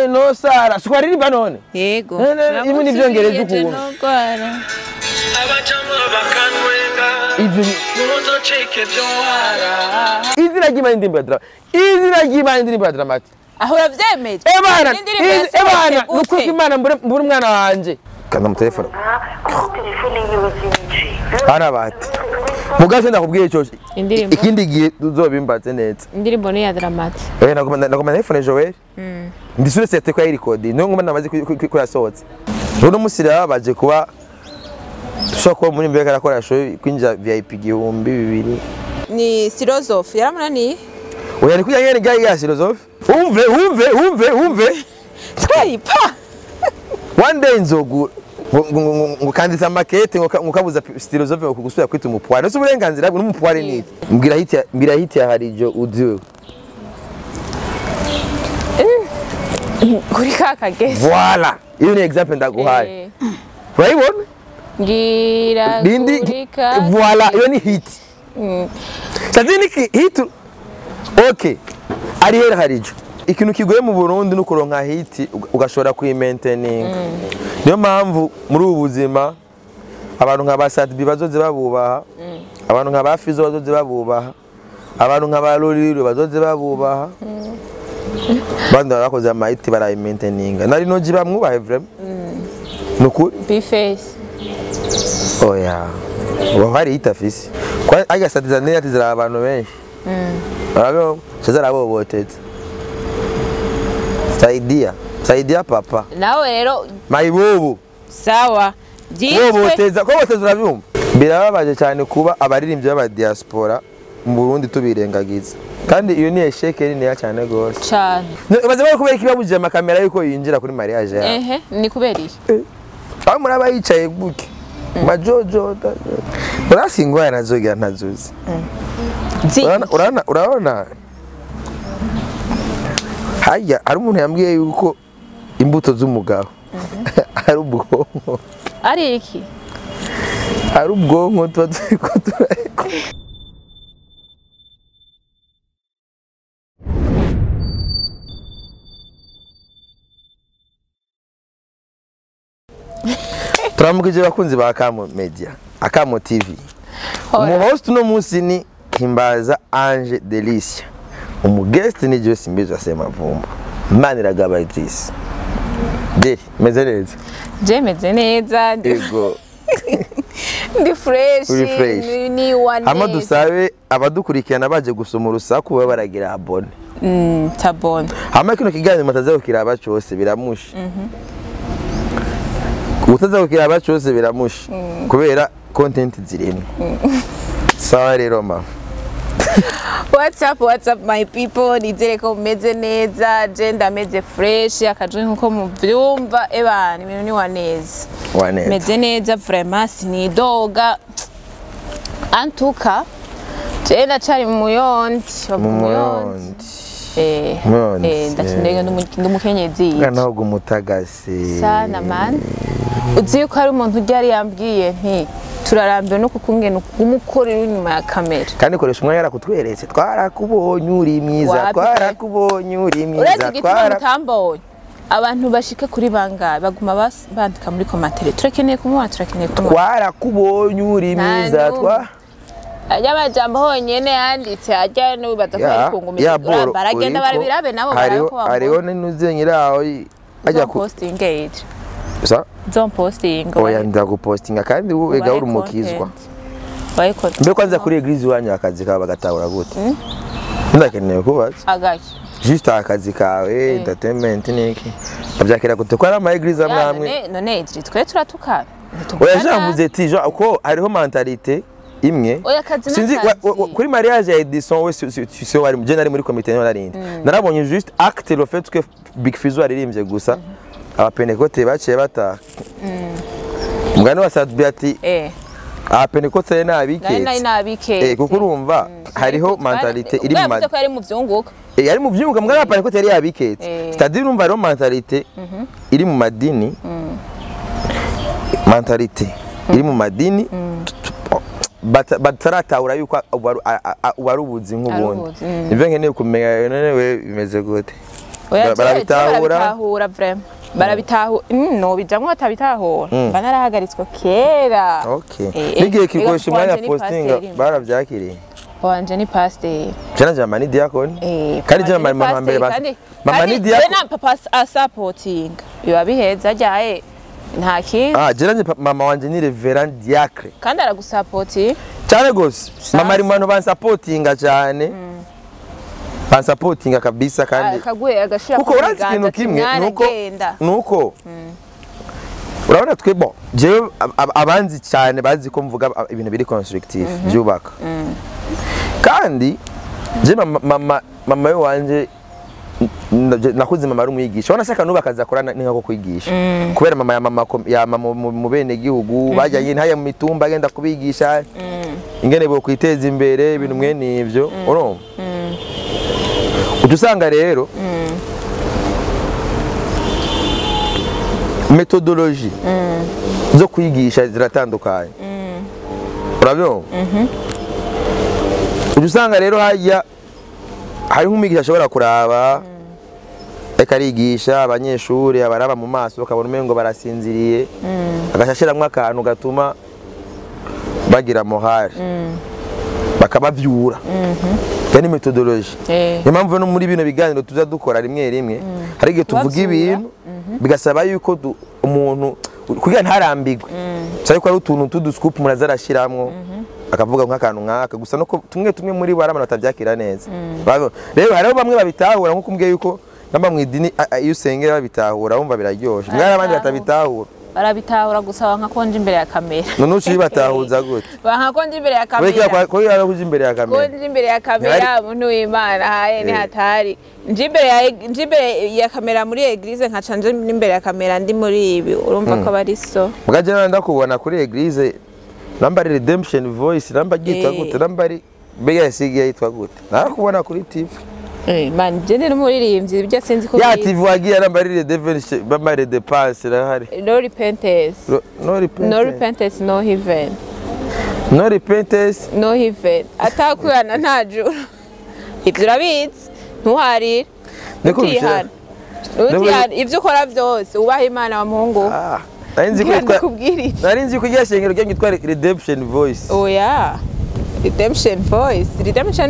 Nosara sikwaririmba none yego ibi ni byongereza ukuntu izina ry'Imana indirimbo ya Dramati aho ravyemeje ebana nuko Imana mbura umwana wanje kana mu telefone ana bati mugaze ndakubwiye cyo ikindi gihe uzobimbatse neza indirimbo ni ya Dramati nagoma telefone Joel ndisure sete kwa record no ngoma namaze ko yasohotse uno musira baje kuba shoko muri mbere karakora show kwinja VIP 2,000 ni STYLOZOFF yaramunani oya ni kuyangene gayi ya STYLOZOFF umve twipa one day nzogu ngukandisa makete ngukabuza STYLOZOFF kugusubira kwita umupware no uburenganzira bwo n'umupware ni mbira hiti ya harijo udziwe kuri kakageze voilà iyo ni example ndaguhaye urayibona ngira kurika voilà iyo ni hit sadini hit okay ari hera harijo ikintu kigoye mu Burundi no kuronka hit ugashobora kuimaintaining niyo mpamvu muri ubu buzima abantu nka basatbi bazoze babubaha abantu nka bafizo bazoze babubaha abantu nka ba LOLILO bazoze babubaha banda barakoze amahiti barayimaintaininga nari noji bamwubahe vraiment nuko B.FACE oya wahari itafisi kwa agasatiza neza atizira abantu benshi arabo chazara bobotetse saidia papa nawe rero mayibobo sawa boboteza ko boteza urabyumva birababaje cyane kuba abaririmbyi b'aba diaspora mu Burundi tubirengagiza kandi iyo ni esheke ni ya cyane gose cyane baze bari kubera kibabuje amakamera yuko yinjira kuri mariage ya ni kubera iki aho muraba yicaye guke majojo urasingwa yanazoga ntazuzi urabona haya ari umuntu yambwiye yuko imbuto z'umugabo ari ubwonko ari iki ari ubwonko twatiko tureko turamukije bakunzi ba Akamo Media Akamo TV umuhost no munsi ni Himbaza Ange Delicia umuguest ni je Simbizi asema vumba Maniragabaitisi Deli meze neza je meze neza ego ndi fresh ni one hama dusabe abadukurikirana baje gusoma urusaku baba baragira abone tabone hama kino kiganiro matazaho kiraba cyose biramushi utaza kukira cyose biramushi kubera content zirimo sawa rero ma what's up my people nizere ko meze neza genda meze fresh akajwe nkuko mu byumva ebana ibintu ni waneza meze neza vraiment sinidoga antuka genda cyari mu muyondi ndacindega ndumukenyezi ngana go mutagase sana man uzi ko ari umuntu ujya yambwiye nti turarambiwe no kukungena kumukorera inyuma ya kamera kandi koresha umwanya yarakutweretse twarakubonye uri mwiza twarakutamboye abantu bashike kuri bangaye baguma bandika muri commentaire turakeneye kumubona twarakubonye uri mwiza Yabajambo honyene yanditse ajya no bibaza ko ari kungumiza baragenda barabirabe nabo barako hariho n'uzenyiraho ajya ku posting age sa zon posting oya ndagupostinga kandi ega uri umukizwa mbe kwanza kuri eglise wanyu akazi kawe bagatahura gute ndakeneye kubaza agaki juste akazi kawe entertainment niki abyakira gute ko ari ama eglise amwe none ijri twe turatukana oya jamvuze ti jo ko hariho mentalite imwe sinzi kuri mariage ya Edison we si wari mu general muri comité n'arindi narabonye juste acte le fait que Big Fizzo aririmbye gusa abapenekote baciye bata mugani wa Sadbiati abapenekote nabiketse kuko urumva hariho mentalite iri mu madini ari mu byunguka ari mu byunguka mugani abapenekote yari yabiketse c'est-à-dire urumva hariho mentalite iri mu madini bataratahura yuko wari ubuzi nk'ubundi nivyo nkeneye kumenya none we bimeze gute barabitahura vraiment barabitahura no bijamwe batabitahura banarahagaritswe kera. Nigiye kikoresha umwanya postinga baravyakiriye wanje ni pasteur cyane mama ni diakoni kandi je mama mbere mama ni diakoni na papa supporting biba biheza ryaye nta kintu je mama wanje ni reverend diacre kandi aragusupporting cyane gose mama ari mwana bansupportinga cyane bansupportinga kabisa kandi akaguye agashira kuko urazi ikintu kimwe nuko urabona twe bo je abanzi cyane bazi ko mvuga ibintu biri constructive byubaka kandi je mama yo wanje nakuze mama ari umwigisha wana shaka nuba kazakorana n'inko kwigisha kubera mama ya mama mu bene gihugu bajyanye ntaya mu mitumba agenda kubigisha ingene bo kwiteza imbere ibintu mwe nivyo urumva udusanga rero methodology zo kwigisha ziratandukanye urabyo udusanga rero hajya hari nk'umwigisha ashobora kuraba akarigisha abanyeshuri abaraba mu maso bakabona umengo barasinziriye agashashiramwe akantu gatuma bagira morale bakabavyura yani methodology impamvu no muri bino biganiro tuza dukora rimwe rimwe hari igihe tuvuga ibintu bigasaba yuko umuntu kugira ntarambigwe cyari ko ari utuntu tuduscoop murazarashiramwo akavuga nk'akantu nkaka gusa no tumwe muri bo aramana batavyakira neza rero hariho bamwe babitahura nko kumbwiye yuko namba mwidini iyo usengera babitahura wumva biraryoshe mwari abandi batabitahura barabitahura gusa wankakonje imbere ya kamera none uci batahuza gute wankakonje imbere ya kamera ko yara kuje imbere ya kamera konje imbere ya kamera muntu w'Imana haye ni hatari nje imbere ya kamera muri eglise nkacanje imbere ya kamera ndi muri ibi urumva ko bari so mugaje ndakubona kuri eglise namba redemption voice namba gitwa gute namba bega yasigiye yitwa gute narakubona kuri TV man je ni umuririmbyi ibyo sinzi ko ya TV wagiye namba redemption bamba redepense rahari no repentance no heaven no repentance no heaven atakuyana nta juru ibyo urabizi ntuharire ndikubishira ibyo ukora byose ubaha Imana wa Mungu narinzi ko ryashengero ryanyu twari redemption voice oya redemption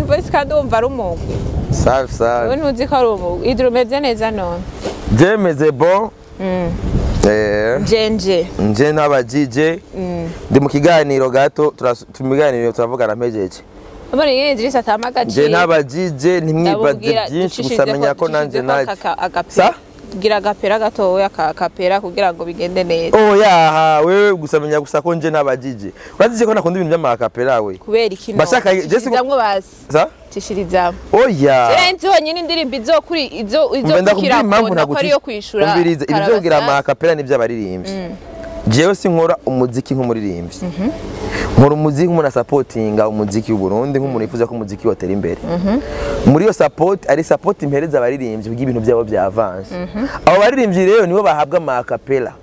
voice kandi umva ari umugwi safi we ntuzi ko ari umugwi idrumeze neza none jemeze bon nje n'abajije ndi mu kiganiro gato tumuganiro turavugana mpejeje muri yene dirisa atamagaje nje n'abajije ntimwibaze byinshi gusamenya ko nanje naje sa gira agapera gatoya kakapera kugira ngo bigende neza oya wewe gusamenya gusa ko nje n'abajije urazize ko nakunda ibintu by'amakapera we kubera ikintu bashaka jesigamwe basi sa tishirizamo oya nzi honyine indirimbo izokuri izokukira ko ari yo kwishura umvirize ibyo kugira amakapera nibyo abaririmbyi jewe sinkora umuziki nk'umuririmbyi nkora umuziki nk'umuntu supportinga umuziki w'u Burundi nk'umuntu yifuza ko umuziki watera imbere muri yo support ari support impereza abaririmbyi kugira ibintu byabo bya avance abo baririmbyi rero nibo bahabwa amakapera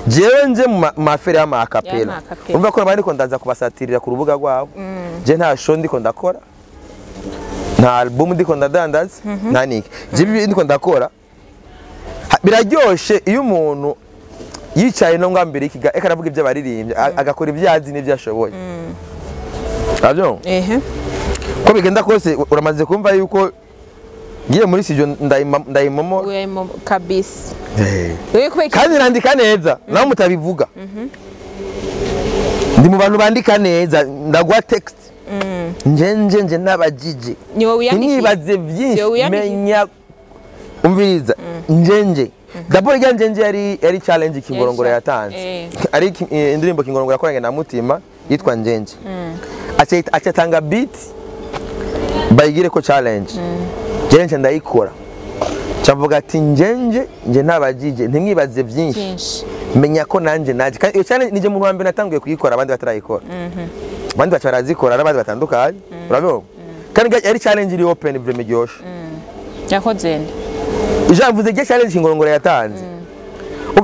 jewe nje mu mafere y'amakapera umva ko bari ko ndaza kubasatirira ku rubuga rwabo je nta show ndiko ndakora nta album ndiko ndadandaza nta niki je ndiko ndakora biraryoshe iyo umuntu yicaye no ngambere ikiga eka aravuga ibyo baririmbye agakora ibyazi n'ibyo ashoboye abyo ko bigenda kose uramaze kumva yuko ngiye muri studio ndayimomo kabisa kandi nandika neza nawe mutabivuga ndi mu bantu bandika neza ndagwa text nje n'abajije nibaze byinshi menya umviriza nje D'abord nje yari challenge Kingorongoro yatanze ari indirimbo Kingorongoro yakoranye na Mutima yitwa Njenje acatanga beat bayigire ko challenge nje ndayikora cavuga ati nje ntabajije ntimwibaze byinshi menya ko nanje naje iyo challenge nije mu rwambe natanguye kuyikora abandi batarayikora abandi bacarazikora n'abandi batandukanye urabyo kandi yari challenge iri open vraiment ryoshe yakoze Javuze ge challenge Kingorongoro yatanze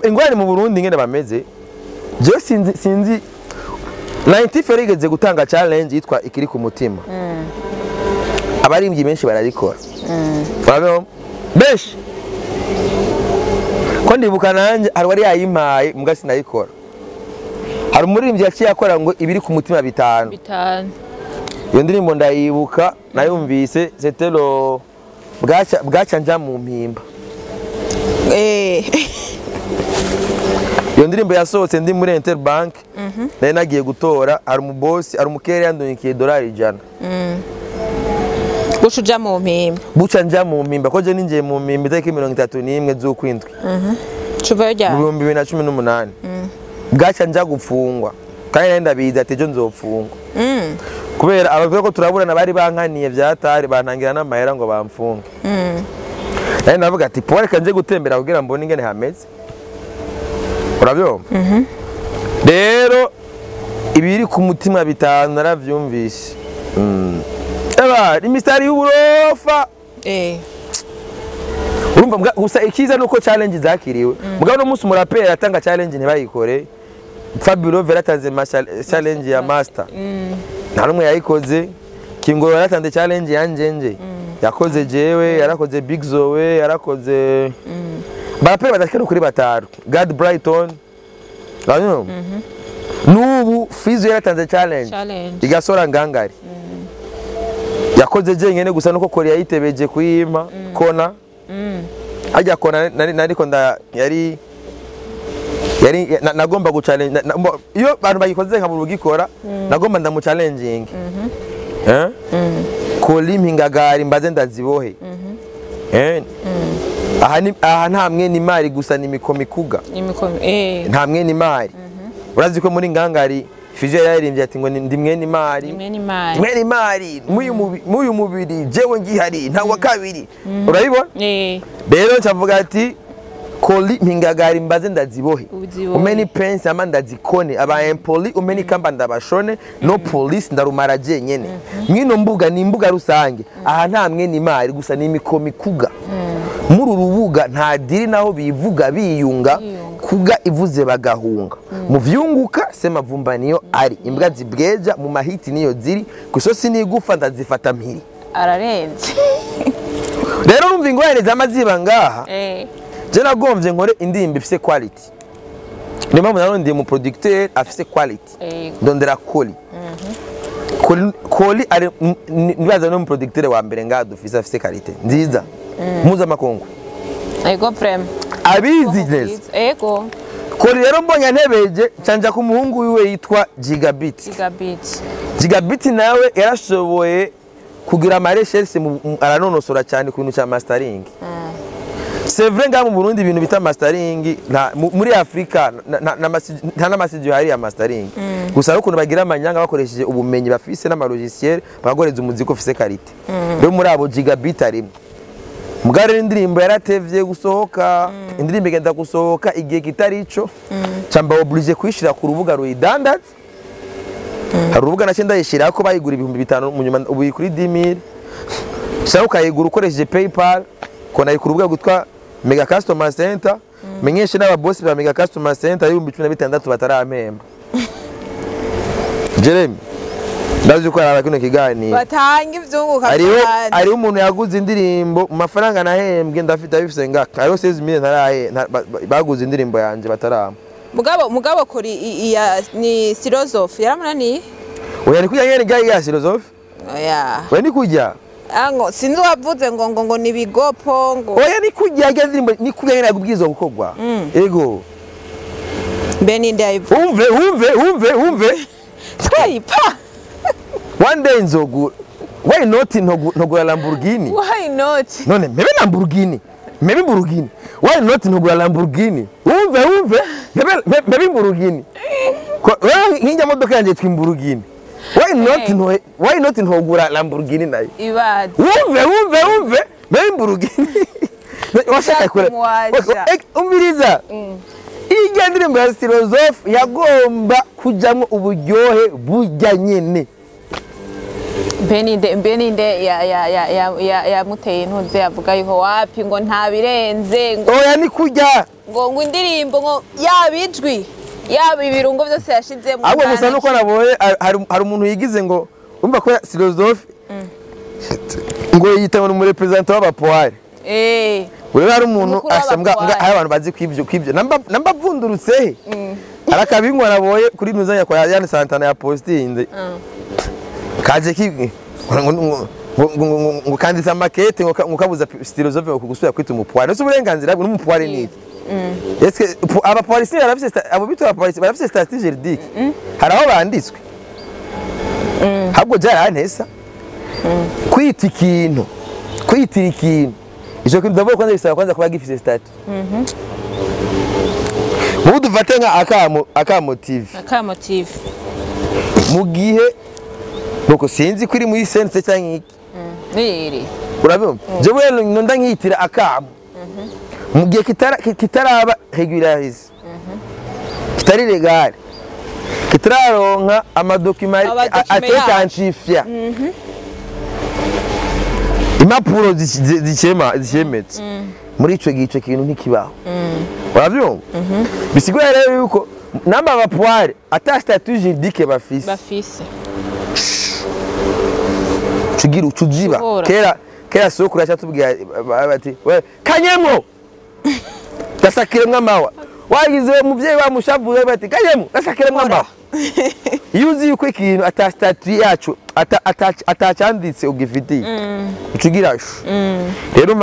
ingwani mu Burundi ngene bameze je sinzi 90 ferigeze gutanga challenge yitwa ikiri ku mutima abarimbyi benshi bararikora Fabio benshi ko ndibuka nanje hari wari yayimpaye mbwa sinayikora. Hari umuririmbyi yaciye akora ngo ibiri ku mutima bitanu. Iyo ndirimbo ndayibuka nayumvise setelo bwaca nja mu mpimba. Iyo ndirimbo yasohotse ndi muri Interbank. Nari nagiye gutora hari umubosi ari umukere yandunyikiye $100. Buca uja mu mpimba. Buca nja mu mpimba ko je ninjiye mu mpimba itariki 31 z'ukwindwi. Cuva rya 2018. Bwaca nja gufungwa. Kandi nari ndabiza ati ejo nzofungwa. Kubera abavuga ko turaburana bari bankaniye vyatari bantangira n'amahera ngo bamfunge. Nari ndavuga ati pore kanje gutembera kugira mbone ingene hameze. Urabyumva? Rero ibiri ku mutima bitanu naravyumvise. Imistari y'uburofa. Urumva gusa ikiza nuko challenge zakiriwe. Mugabo no musi umuraperi atanga challenge ntibayikore. Fabio veratanze challenge ya master. Nta numwe yayikoze. Kingo yaratanze challenge yanjenje. Yakoze jewe, yarakoze Big Zoe, yarakoze baraperi badashikira kuri batanu. God Brighton. Urabona? Nubu Fizo yaratanze challenge. Igasora ngangari. Yakoze je nyene gusa nuko Kori yayitebeje kuyima kona. Ajya kona nariko yari nagomba guchallenge iyo bantu bagikoze nka burugikora nagomba ndamu challenging. Koli mpingagari mbaze ndazibohe. Aha nta mwe ni mari gusa ni mikomikuga. Nta mwe ni mari. Urazi ko muri ngangari Fizo yaririmbye ati ngo ndi mwene imari. Mwene imari muyu mubiri jewe ngihari nta wa kabiri. Urabibona? Rero ncavuga ati Koli mpingagari mbaze ndazibohe. Umeni prince amanda zikone aba empoli umeni kamba ndabashone no police ndarumara je nyene. Mwino mbuga ni mbuga rusange. Aha nta mwene imari gusa ni mikomikuga. Muri urubuga nta diri naho bivuga biyunga kuga ivuze bagahunga. Muvyunguka sema vumba niyo ari imbwa zibweja mu mahiti niyo ziri kusosi nigufa ndazifata mpiri. Ararenze. Rero numva ingwene zamaziba ngaha. Je nagomvye nkore indirimbo ifise quality. Ni mpamvu narundi mu producteur afise quality. Ndondera Koli. Koli ari nibaza no mu producteur wa mbere ngaha dufise afise quality nziza. Muza makongo. Ego prem. Abiziness. Ego. Koli rero mbonye ntebeje canja ku muhungu wiwe yitwa Gigabit. Gigabit nawe yarashoboye kugira amarecherche aranonosora cyane ku bintu cya mastering. C'est vrai nga mu Burundi ibintu bita mastering muri Afrika nta n'amasidio hari ya mastering. Gusa ukuntu bagira amanyanga bakoresheje ubumenyi bafise n'amalogiciel bagoreza umuziki ufise quality. Rero muri abo Gigabit arimo. Mugare indirimbo yaratevye gusohoka, indirimbo igenda gusohoka igihe kitarico. Camba oblige kwishira ku rubuga ruyidandaza. Hari urubuga nace ndayishira ko bayigura 5,000 mu nyuma ubu kuri 10,000. Shaka ukayigura ukoresheje PayPal, kona ku rubuga gutwa Mega Customer Center, menyeshe n'ababosi ba Mega Customer Center 16,000 batarampemba. Jeremy ndazi ko ara kino kiganiro batanga ivyunguka ari umuntu yaguze indirimbo mu mafaranga nahembwe ndafite abifise ngaka ariho 16,000 ntarahe baguze indirimbo yanje batarama mugabo Kuri ni STYLOZOFF yaramunaniye oya ni kujya nyene gayi ya STYLOZOFF oya we ni kujya ango sinzi wavuze ngo ni bigopo ngo oya ni kujya indirimbo ni kujya nyene yagubwiza gukogwa ego Beni Dave umve twipa one day nzogu why not ntogura Lamborghini why not none mebe Lamborghini why not ntogura Lamborghini umve mebe Lamborghini nkinja modoka yanje twimburugini why not ntogura Lamborghini nayo ibadi umve mebe Lamborghini washaka kure umviriza ijya ndirimbo ya STYLOZOFF yagomba kujamwe uburyohe bujya nyene Beninde ya muteye intuze yavuga yuko wapi ngo nta birenze ngo oya ni kujya ngo indirimbo ngo yabijwi yaba ibirungo byose yashize mu ahubwo gusa nuko naboye hari umuntu yigize ngo umva ko STYLOZOFF ngo yitanga mu representant w'abapoire wewe hari umuntu asambwa hari abantu bazi kwibyo namba vundurutse he arakabingwa naboye kuri nuzanya kwa Yane Santana ya postinze kaje ki ngo kandisa makete ngo kabuza STYLOZOFF kugusubira kwita umupwari no uburenganzira bwo n'umupwari ni Est-ce aba polisi barafise abo bito aba polisi barafise statut juridique haraho banditswe habwo jarantesa kwita ikintu kwitira ikintu ico kintu ndabwo kwanza bisaba kwanza kuba gifise statut mu dufate nka akamo TV mu gihe nuko sinzi kuri muri sense cyangwa iki niri urabumva je bwe nonda nkitira akamo mu gihe kitaraba regularize kitari legal kitararonka amadokima atekantifia impapuro zicemetse muri ico gice kintu ntikibaho urabyumva bisigura rero yuko namba bapware ata statut juridique bafise tugira ucuziba kera sokura cyatubwiye bati we kanyemo gasakiremwe amawa wagize umuvyeyi bamushavuye bati kanyemo gasakiremwe amawa yuzi yuko ikintu ata statut yacu atacanditse ugifitiye ucugira rero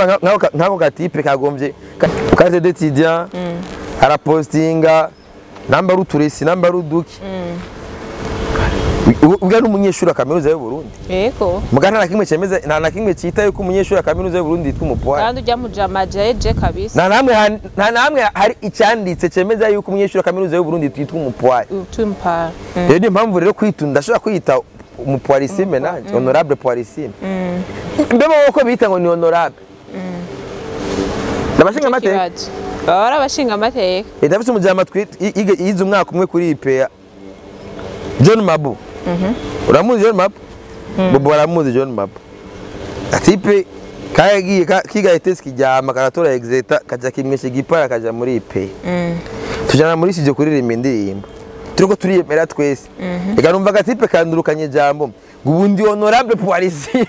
nkako gatipe kagombye kaze d'étudiant ara postinga namba ruturesi namba ruduki ubwa n'umunyeshuri kaminuza y'u Burundi yego mugana nakimwe cemeza nta nakimwe cita yuko umunyeshuri kaminuza y'u Burundi yitwa umupwari kandi ujya mujamaje je kabisa nta namwe hari icyanditse cemeza yuko umunyeshuri kaminuza y'u Burundi yitwa umupwari rero ni mpamvu rero kwitunda ndashobora kwita umupwarisime nanje honorable poirisime mbebo uko bita ngo ni honorable nabashinga amateka baba abashinga amateka ndafite umujama yize umwaka umwe kuri IPA John Mabu uramuzi John Mabu bobo uramuzi John Mabu atipe kagiye kiga etesi kijama karatora exeta kaja kimweshe gipara kaja muri IPA tujana muri sije kuririmba indirimbo turiko turiyemera twese ega numva gatipe kandurukanye jambo ngubundi honorable poirisime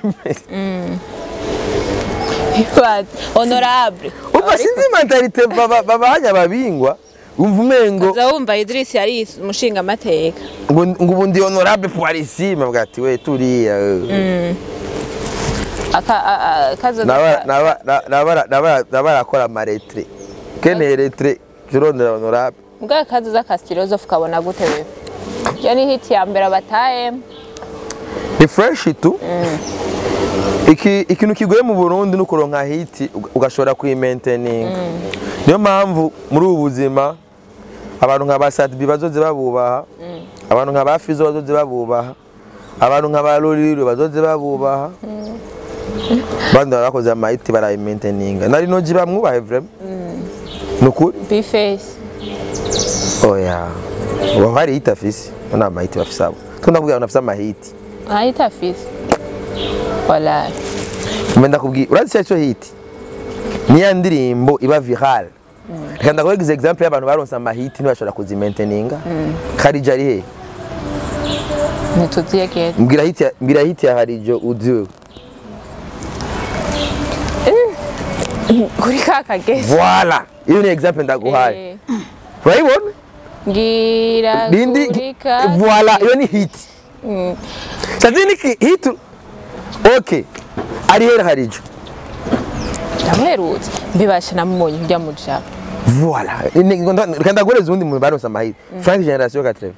honorable uba sinzi mentalite babahanya babingwa umva umengo azawumva Idris yari umushinga amateka ngubundi honorable poirisime bwati we turiya kazo naba akora amaretre kene retre juronde honorable mbwa kazo za STYLOZOFF kabona gute wewe yani hit ya mbere bataye ni fresh tu ikintu kigoye mu Burundi no kuronka hit ugashora ku maintaining niyo mpamvu muri ubu buzima abantu nka basatbi bazoze babubaha abantu nka bafizo bazoze babubaha abantu nka ba LOLILO bazoze babubaha bandi barakoze amahiti barayi maintaining nari no jiba mwubahe vraiment nukuri B.FACE oya wahari hit afisi ona amahiti bafisabo tunabwira unafisa amahiti ahita afisi wala menda kubwi urazi cyo hit ni ya ndirimbo iba viral kanda ko example y'abantu baronsa amahiti ntibashobora kuzimaintaininga Kharija ari he nituziye ke mbwira hit ya Harijo udziwe kuri kakageze voilà iyo ni example ndaguhaye urayibona ngira kuri ka voilà iyo ni hit sadini hit okay ari hera Harijo ndaherutse mbibasha namunye njya muja voilà kanda goreza undi mu baronsa amahiti Frank Generation 80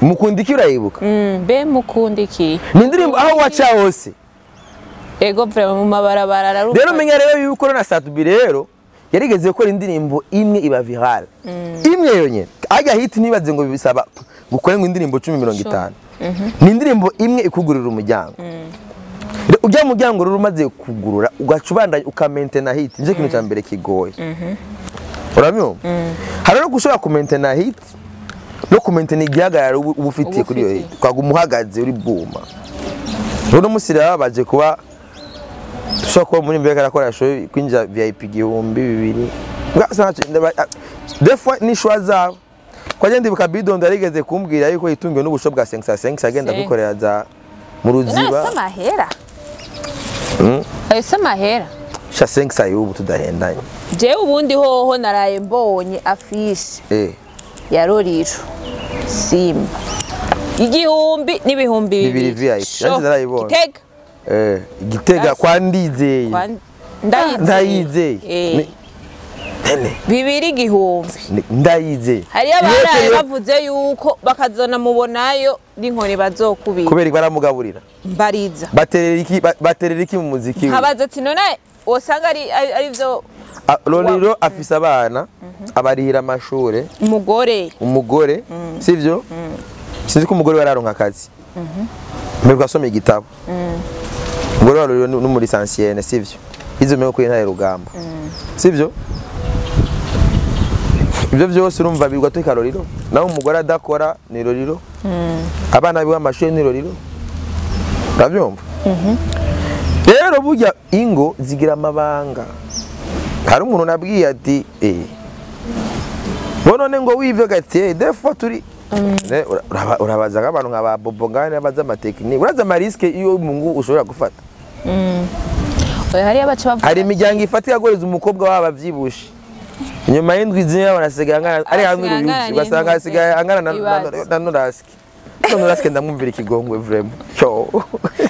mukundiki urayibuka be mukundiki ni ndirimbo aho wacha hose ego vraiment mu mabarabara rero menya rero yuko na Satubi rero yarigeze gukora indirimbo imwe iba viral imwe yonye ajya hit nibaze ngo bisaba gukora ngo indirimbo 10-50 ni indirimbo imwe ikugurira umuryango ujya mu muryango rero umaze kugurura ugacubanda ukamaintaina hit nje kintu cya mbere kigoye uramyo hari no gushobora kumaintaina hit no kumaintaina igihagarara ubufitiye kuri yo hit kwagumuhagaze uri buma rero musira baje kuba tushaka muri mbere karakora show kwinja VIP 2,000 des fois ni choix kwa jendi bukabido ndarigeze kumbwira yuko itungiwe n'ubusho bwa 5 agenda kwikorera za mu ruziba samahera ese amahera sha 5 y'ubu tudahendanye jewe ubundi hoho naraye mbonye afishe ya LOLILO Simba igihumbi n'ibihumbi bibiri VIP yanze narayibona Gitega Gitega kwa Ndizeye ndayizeye bibiri igihumbi ndayizeye hari abaraye bavuze yuko bakazona mubonayo n'inkoni bazokubira kubera baramugaburira mbariza baterera iki mu muziki nkabaza ati none wasanga ari byo LOLILO afise abana abarihira amashure umugore sivyo sinzi ko umugore wararonka akazi mbere asomye igitabo umugore wa LOLILO n'umuri licencienne sivyo izo meko kuri ntaye rugamba sivyo ibyo byose urumva bigwa twika LOLILO naho umugore adakora ni LOLILO abana biwa amashure ni LOLILO urabyumva rero burya ingo zigira amabanga hari umuntu nabwiye ati none ngo wivye gati defo turi urabaza nk'abantu nk'aba bobo ngane abaza amatekinike uraza amariske iyo mungu ushobora gufata hari imiryango ifatira goreza umukobwa wabo avyibushe inyuma y'indwi zimwe barasigaye angana ari hamwe uruyuzi basanga asigaye angana na NORASQUE ndamwumvira ikigongwe vraiment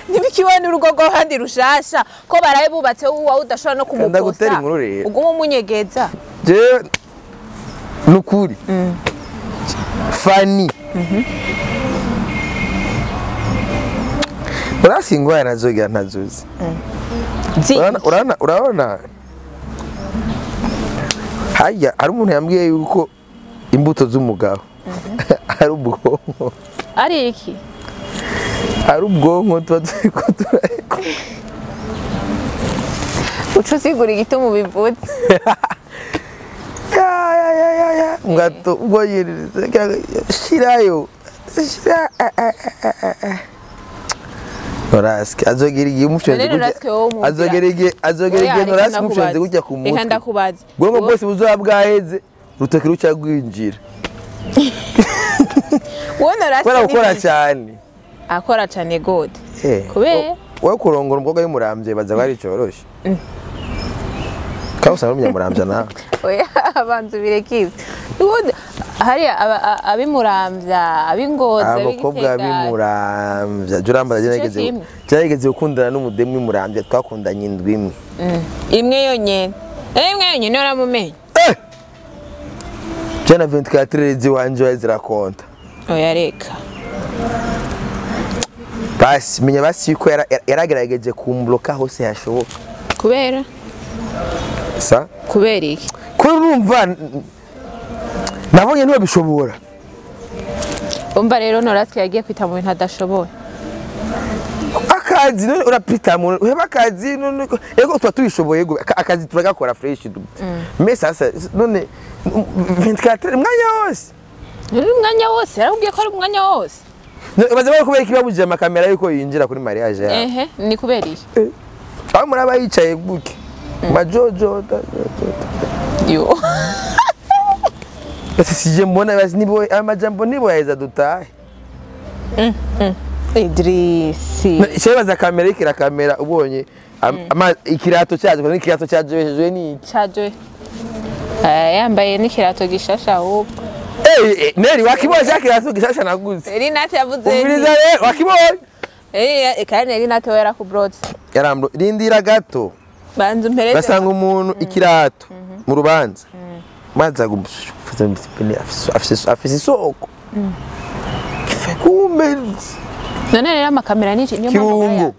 nibikibona urugo rwo handi rushasha ko baraye bubatse uwa udashobora no kumuposta uguma umunyegeza je nukuri Fanny urasingwa nazoga ntazuzi urabona haya ari umuntu yambwiye yuko imbuto z'umugabo ari ubwonko ari iki ari ubwonko tuba turiko turareko uco sigura igituma bivutse ngato ubwo shirayo NORASQUE azogera igihe umushonje azogera igihe NORASQUE umushonje kujya ku mutwe ndakubaza bwo bwose buzoba bwaheze rutoki ruca gwinjira NORASQUE gukora cyane akora cyane god kubera wowe kurongora umukobwa y'umuramvye baza bari coroshe kawo usanga umunyamurambya nawe oya abanzu birekize ubundi hari abimurambya abingozi abakobwa bimurambya juramba gerageze gukundana n'umudemu w'imurambya twakundanye indwi imwe yonyene uramumenye jana 24 ziwanje zirakonta oya reka basi menya basi yuko yaragerageje kumbloka hose yashoboka kubera sa kubera iki kurumva nabonye niwe bishobora umva rero NORASQUE yagiye kwita mu bintu adashoboye akazi none urapita mu heba akazi yego twa tubishoboye akazi turagakora fresh mais sasa none 24 umwanya wose yarabwiye ko ari umwanya wose baza bari kubera kibabuje amakamera yuko yinjira kuri mariage ya ni kubera iki aho muraba yicaye buke majojo yo sije mbona basi nibo amajambo nibo yaheza dutahe Idrisi shebaza kamera ikira kamera ubonye ikirato cyaje ko ikirato cyaje ni cyaje yambaye n'ikirato gishasha ahubwo neri wakibonye akirato gishasha naguze Rinate yavuze ubiriza rero wakibonye kandi Rinate wera ku brother yarambro rindira gato banzu mpereze basanga umuntu ikirato mu rubanza maza gufata discipline afise isoko kumbe none rero amakamera ni niyo kirungu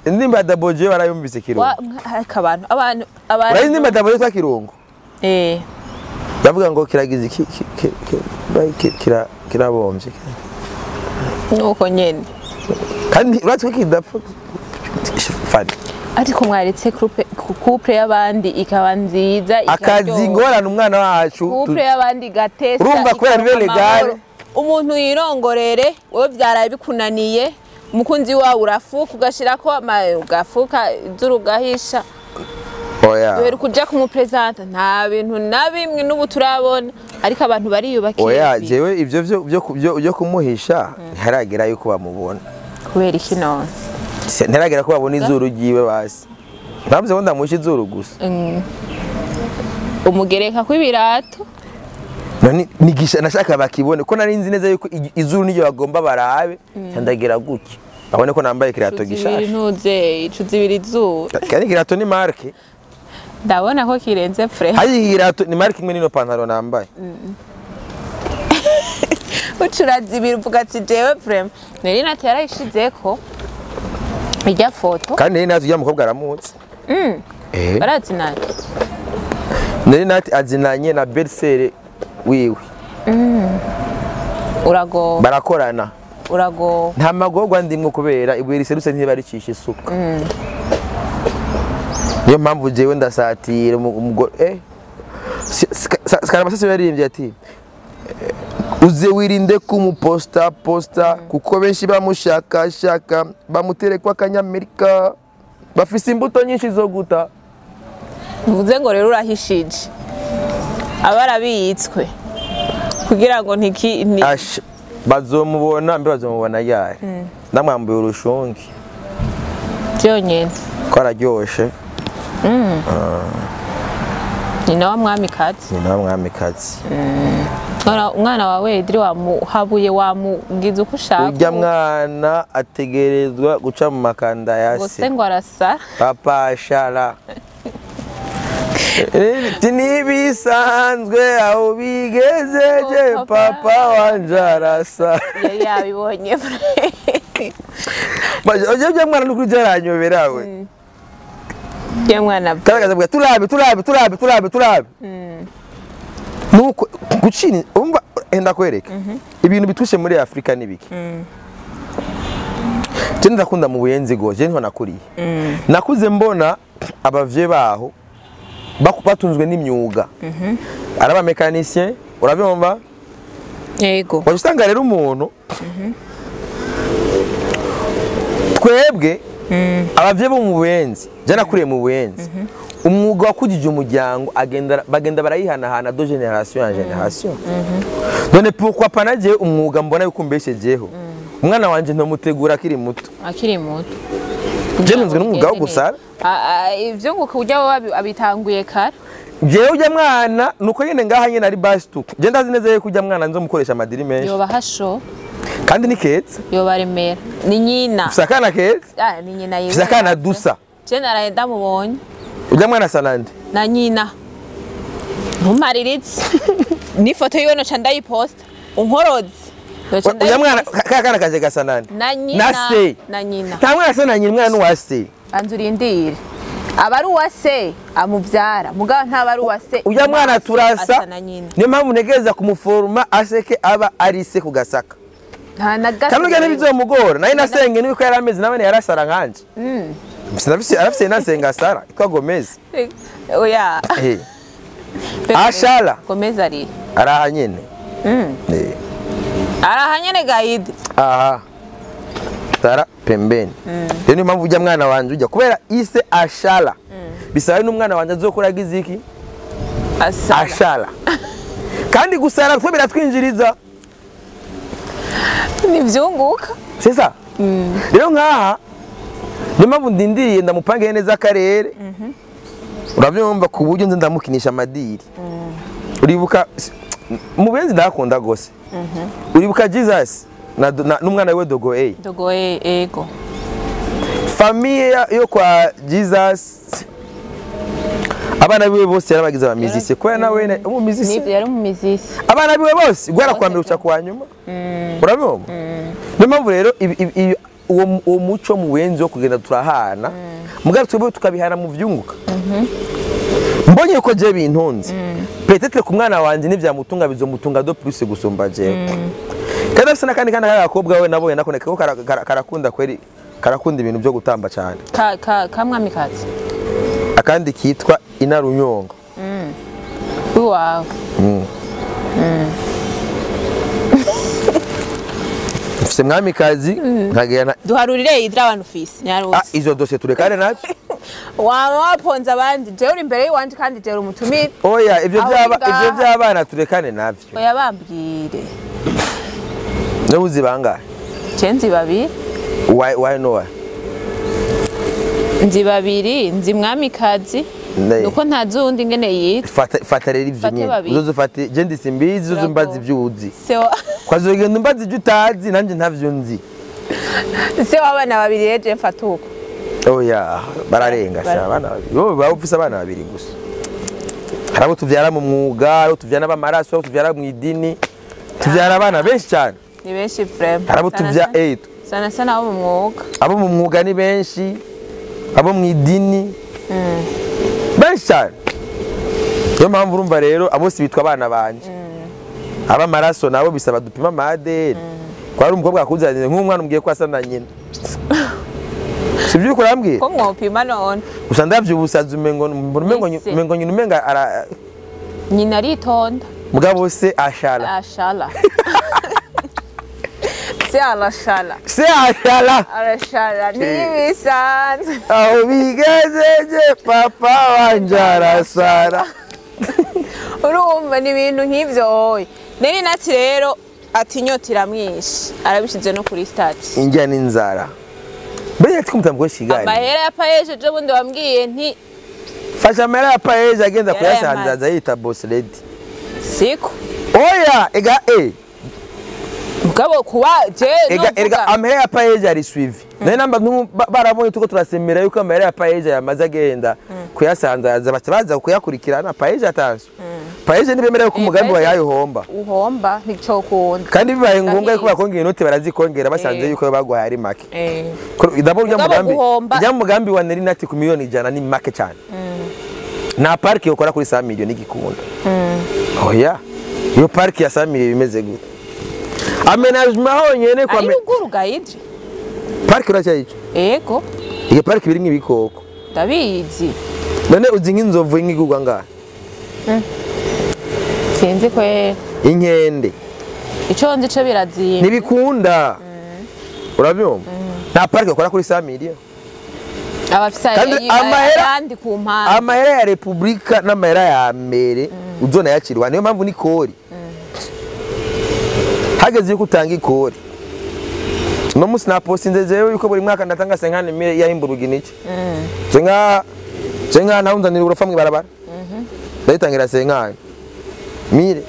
indimba daboje barayumvise kirungu abantu indimba daboje twa kirungu yavuga ngo kiragize kirabombye nuko nyene kandi uratwe kidapfa Fanny ariko mwaretse couple y'abandi ikaba nziza akazi ngorana umwana wacu couple y'abandi gatesa urumva ko yari legale umuntu yirongorere wowe byaraye bikunaniye umukunzi wawe urafuka ugashirako ugafuka zurugahisha oya dore kuja kumupresenta nta bintu na bimwe n'ubu turabona ariko abantu bariyubakiye oya jewe ivyo byo kumuhisha ntaragera yuko bamubona kubera iki none ntaragera ko babona izuru giwe basi Navuze ngo ndamusha izuru gusa. Umugereka kw'ibirato. Nigisha nashaka bakibone ko nari nzi neza yuko izuru niyo bagomba barabe cyandagira guki. Abone ko nambaye kirato gishasha. Ntuze icuzibiri izuru. Kandi kirato ni marke. Ndabona ko kirenze frère. Hayi kirato ni marke imwe nino pantaro nambaye. Ucurazibira uvuga ati jewe frère. Nari natera ishizeko. Ijya foto. Kandi nari nazi umukobwa aramutse. Barazinanye. Nari nati azinanye na Bersere wiwe. Urago. Barakorana. Urago. Nta magorwa ndimwe kubera ibwira iseruse ntibaricisha isuka. Niyo mpamvu jewe ndasatira umugore Skarabasase yaririmbye ati uze wirinde kumuposta kuko benshi bamushaka bamuterekwa kanyamerika bafise imbuto nyinshi zo guta. Uvuze ngo rero urahishije abarabitswe kugira ngo bazomubona yari ndamwambuye urushungi byonyene ko araryoshe. Ni nawe mwamikazi. Umwana wawe idiri wamuhabuye wamugize uko ushaka. Ujya mwana ategerezwa guca mu makanda ya se. Gose ngo arasa. Papa shara. Nibisanzwe aho bigezeje papa wanje arasa. Yabibonye. Ujya mwana n'ukuri byaranyobera we. Ujya mwana karagaza turabe. Nuko gucini umva enda kwereka ibintu bitushe muri Afrika nibiki. Je ndakunda mu buyenzi goje niho nakuriye. Nakuze mbona abavye baho batunzwe n'imyuga. Araba mécanicien urabyumva? Yego. Wabisanga rero umuntu twebwe abavye bo mu buyenzi je nakuriye mu buyenzi. Umwuga wakujije umuryango bagenda barayihanahana do generation en generation. None pourquoi pas naje umwuga mbona yuko mbeshejeho umwana wanje ntomutegura akiri muto. Je nzwe n'umwuga wo gusara. Ivyo ngo kujya abitanguye kare. Jewe ujya mwana nuko nyene ngaha nyene ari bastu. Je ndazi neza yuko ujya mwana nzo mukoresha amadiri menshi. Yoba hasho. Kandi ni ketse. Yoba remera. Ni nyina. Fisakana ketse. Ni nyina yiwe. Fisakana dusa. Je narahenda mubonye. Ujya mwana sanande. Na nyina. Ntumariritse. Ni foto yiwe no canda posta. Unkorozi. Ujya mwana kakana kaje gasanande. Na nyina. Na nyina. Nta mwana sana nyina mwana nuwase. Anzurindire. Abari uwase amuvyara mugabo ntabari uwase. Ujya mwana turasa. Niyo mpamvu negeza kumuforma aseke aba ari se kugasaka. Nta nagasa. Kamwe bizomugora. Naye nasenge niko yarameze nabone yarasara nkanje. Arafise nasenga Sara kwa Gomez. Oya. Ashala. Gomez ari. Arahanyene. Arahanyene gaide. Aha. Sara pembeni. Niyo mpamvu ujya mwana wanje ujya kubera ise Ashala. Bisawe n'umwana wanje azokora giziki? Ashala. Kandi gusara twe biratwinjiriza. Nivyunguka. Sisa. Rero nkaha nimpamvu ndindiriye ndamupangiye neza akarere. Urabyumva ku buryo nze ndamukinisha amadiri. Uribuka mu benzi ndakunda gose. Uribuka Jesus n'umwana we Dogo A. Dogo A ego. Famille yo kwa Jesus abana biwe bose yarabagize abamizisi ko nawe umumizisi. Nibyo yari umumizisi. Abana biwe bose gwara kwambira uca kwa nyuma. Urabyumva? Nimpamvu rero uwo muco mu wenzi wo kugenda turahana mugabe twebwe tukabihana mu vyunguka. Mbonye ko je bintunze peut-être ku mwana wanje n'ivyamutunga bizomutunga do plus gusumba jewe. Kandi afise nakandi kana yakobwa we nabonye nakoneka ko karakunda kweri karakunda ibintu byo gutamba cyane. Kamwamikazi. Akandi kitwa inarunyonga. Wow. Fise mwamikazi nkagena duharurire idra abantu fisi nyaruzi. Izo dose turekane natwe. Waponza abandi je uri imbere yiwanje kandi je uri umutumire. Oya ivyo by'abana turekane navyo. Oya bambwire. Nubuzi bangahe? Cenzi babiri. Why no why? nzi babiri nzi mwamikazi nuko ntazundi ngene yitwa fata rero ivyo nyene uzofate je ndi simbizi uzombaza ivyo uzi kwazogenda umbaza ivyo utazi nanje ntavyo nzi se wabana babiri reje mfata uko oya bararenga sha abana babiri yo bafise abana babiri gusa harabo tuvyara mu mwuga abo tuvyara b'amaraso abo tuvyara mu idini tuvyara abana benshi cyane ni benshi frame harabo tuvyara sana abo mu mwuga abo mu mwuga ni benshi abo mu idini benshi cyane yo mpamvu urumva rero abo si bitwa abana banje ab'amaraso nabo bisaba dupima amadeni kwa ari umukobwa akuzanire nk'umwana umbwiye ko asa na nyina sivyo kurambwiye ko mwopima none gusa ndavye ubusazi umengo nyina ara nyina aritonda mugabo se ashala se arashala ntibisanzwe aho bigezeje papa wanje arasara urumva ni ibintu nk'ivyo nari nati rero ati inyota iramwishe arabishize no kuri stati injya n'inzara mbere ati kumutambwe shigani amahera ya paeje je bundi wambwiye nti fasha amahera ya paeje agenda kuyasanzaza yita boss lady siko oya ega mugabo kuwa je ega amahera ya paeje ari suivi naye namba barabonye tuko turasemera yuko amahera ya paeje yamaze agenda kuyasanzaza baza kuyakurikirana paeje atanze paeje nibemerera ko umugambi wa yayo uhomba nicyo kunda kandi bibaye ngombwa yuko bakongera inoti barazikongera basanze yuko bagwaye ari make idabo rya mugambi wa nari nati ku miliyoni 100 ni make cyane na park yokora kuri 100 miliyoni igikunda oya iyo park ya 100 miliyoni bimeze gute amenagement honyene kwa ayuguru gaidje park uracyayico ego iyo park biri nk'ibikoko ndabizi none uzi nk'inzovu nk'igugwa ngaha sinzi ko inkende ico nzi co biraziye nibikunda urabyumva nta park yokora kuri 100 miliyoni abafisa yandi ku mpande amahera ya republika n'amahera ya mbere uzona yakirwa niyo mpamvu ni kori hageze yuko utanga ikori no musi na postinze jewe yuko buri mwaka ndatanga 50 mille ya imburugi niki cenga naunzanira urofa mu barabara ndayitangira 50 mille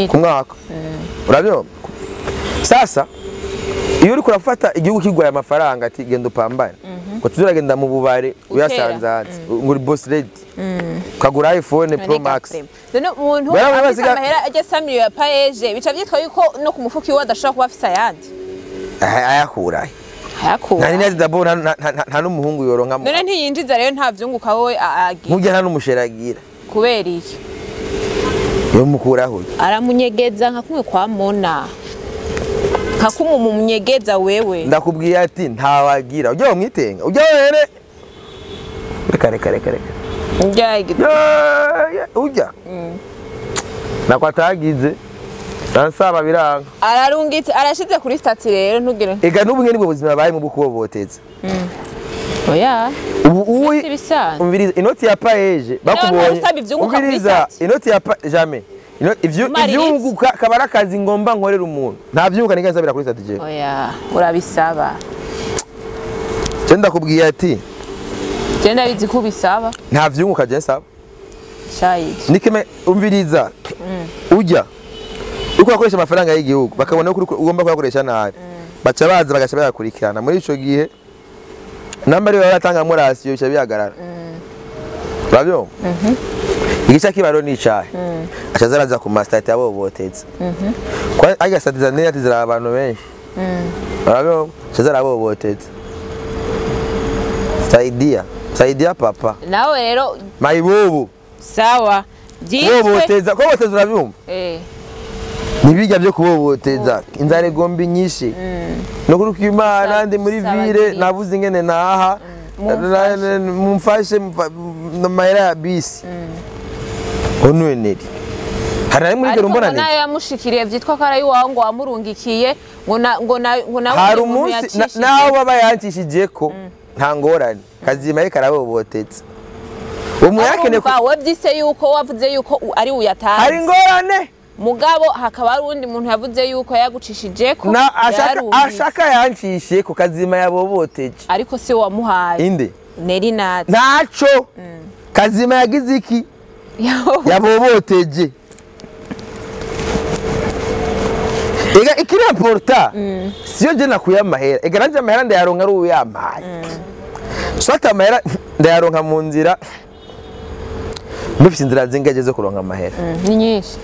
ku mwaka urabyo sasa iyo uri kurafata igihugu kigwaye amafaranga ati genda upambane ko tuzuragenda mu bubare uyasanzanze nguri boss lady kagura iPhone Pro Max none umuntu afite amahera ajya 100 miliyoni ya paeje bica byitwa yuko no ku mufuki we adashobora kuba afisa yandi ayakura nani neza dabona nta n'umuhungu yoronka none ntiyinjiza rero nta vyunguka wowe agira nkujya nta n'umusheragira kubera iki yo mukuraho aramunyegeza nka kumwe kwa mona nka kumwe mu munyegeza wewe ndakubwiye ati ntawagira ujya umwitenga ujya were reka ujya nakwatagize nansaba biranga ararungitse arashize kuri stati rero ntugire ega n'ubumwe nibwo buzima baye mu bukuboboteza oya ubu umviriza inoti ya paeje bakubonye umviriza inoti ya jamais ivyo kabara kazi ngomba nkorera umuntu nta vyunguka nigaza bira kuri stati je oya urabisaba cyenda kubwiye ati cyenda bizi kubisaba nta vyunguka je saba shayiki nikeme umviriza ujya uko akoresha amafaranga y'igihugu bakabona ko ugomba kuyakoresha nabi baca baza bagasha bayakurikirana muri ico gihe nambari baratanga muri rasiyo bica bihagarara babyo igice kibaro ni cyahe ashazaraza ku mastati abo botetse kwa agasatiza ne yatizira abantu benshi babyo ashazara abo botetse saidia papa nawe rero mayibobo sawa boteza ko boteza urabyumva nibijya byo kuboboteza inzare gombi nyinshi no kuruka imana ndi muri vire navuze ingene naha mumfashe mahera ya bisi onweneri hari muri gero mbona nayo yamushikiriye vyitwa ko ari wangu wamurungikiye ngo nawe hari umunsi naho baba yancishije ko nta ngorane kazima ye karaboboteza umuyakene ko wavyise yuko wavuze yuko ari uyatanze hari ngorane mugabo hakaba ari undi muntu yavuze yuko yagucishije ko ashaka yancishe ku kazima yaboboteje ariko se wamuhaye inde Neri nati ntaco Kazima yagize iki yaboboteje ega ikiri importa siyo je nakuye amahera ega nanje amahera ndayaronka ari uyampaye swata amahera ndayaronka mu nzira mbifite inzira zingaje zo kuronka amahera ni nyinshi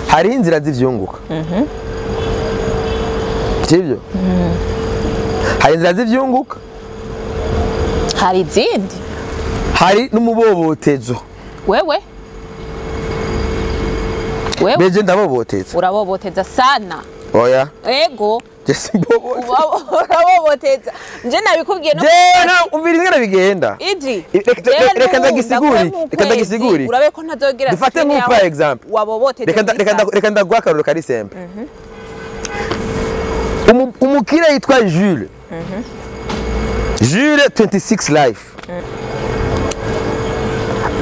hari inzira zivyunguka sibyo hari inzira zivyunguka hari izindi hari n'umubobotezo wewe beje ndaboboteza uraboboteza sana oya ego jesi mboboteza uraboboteza nje nabikubwiye no umvira ingana bigenda Idri reka ndagisiguri urabe ko ntazogira dufate nk'upa example waboboteza reka ndagwa akaroro kari simple umukire yitwa Jules Jules 26 life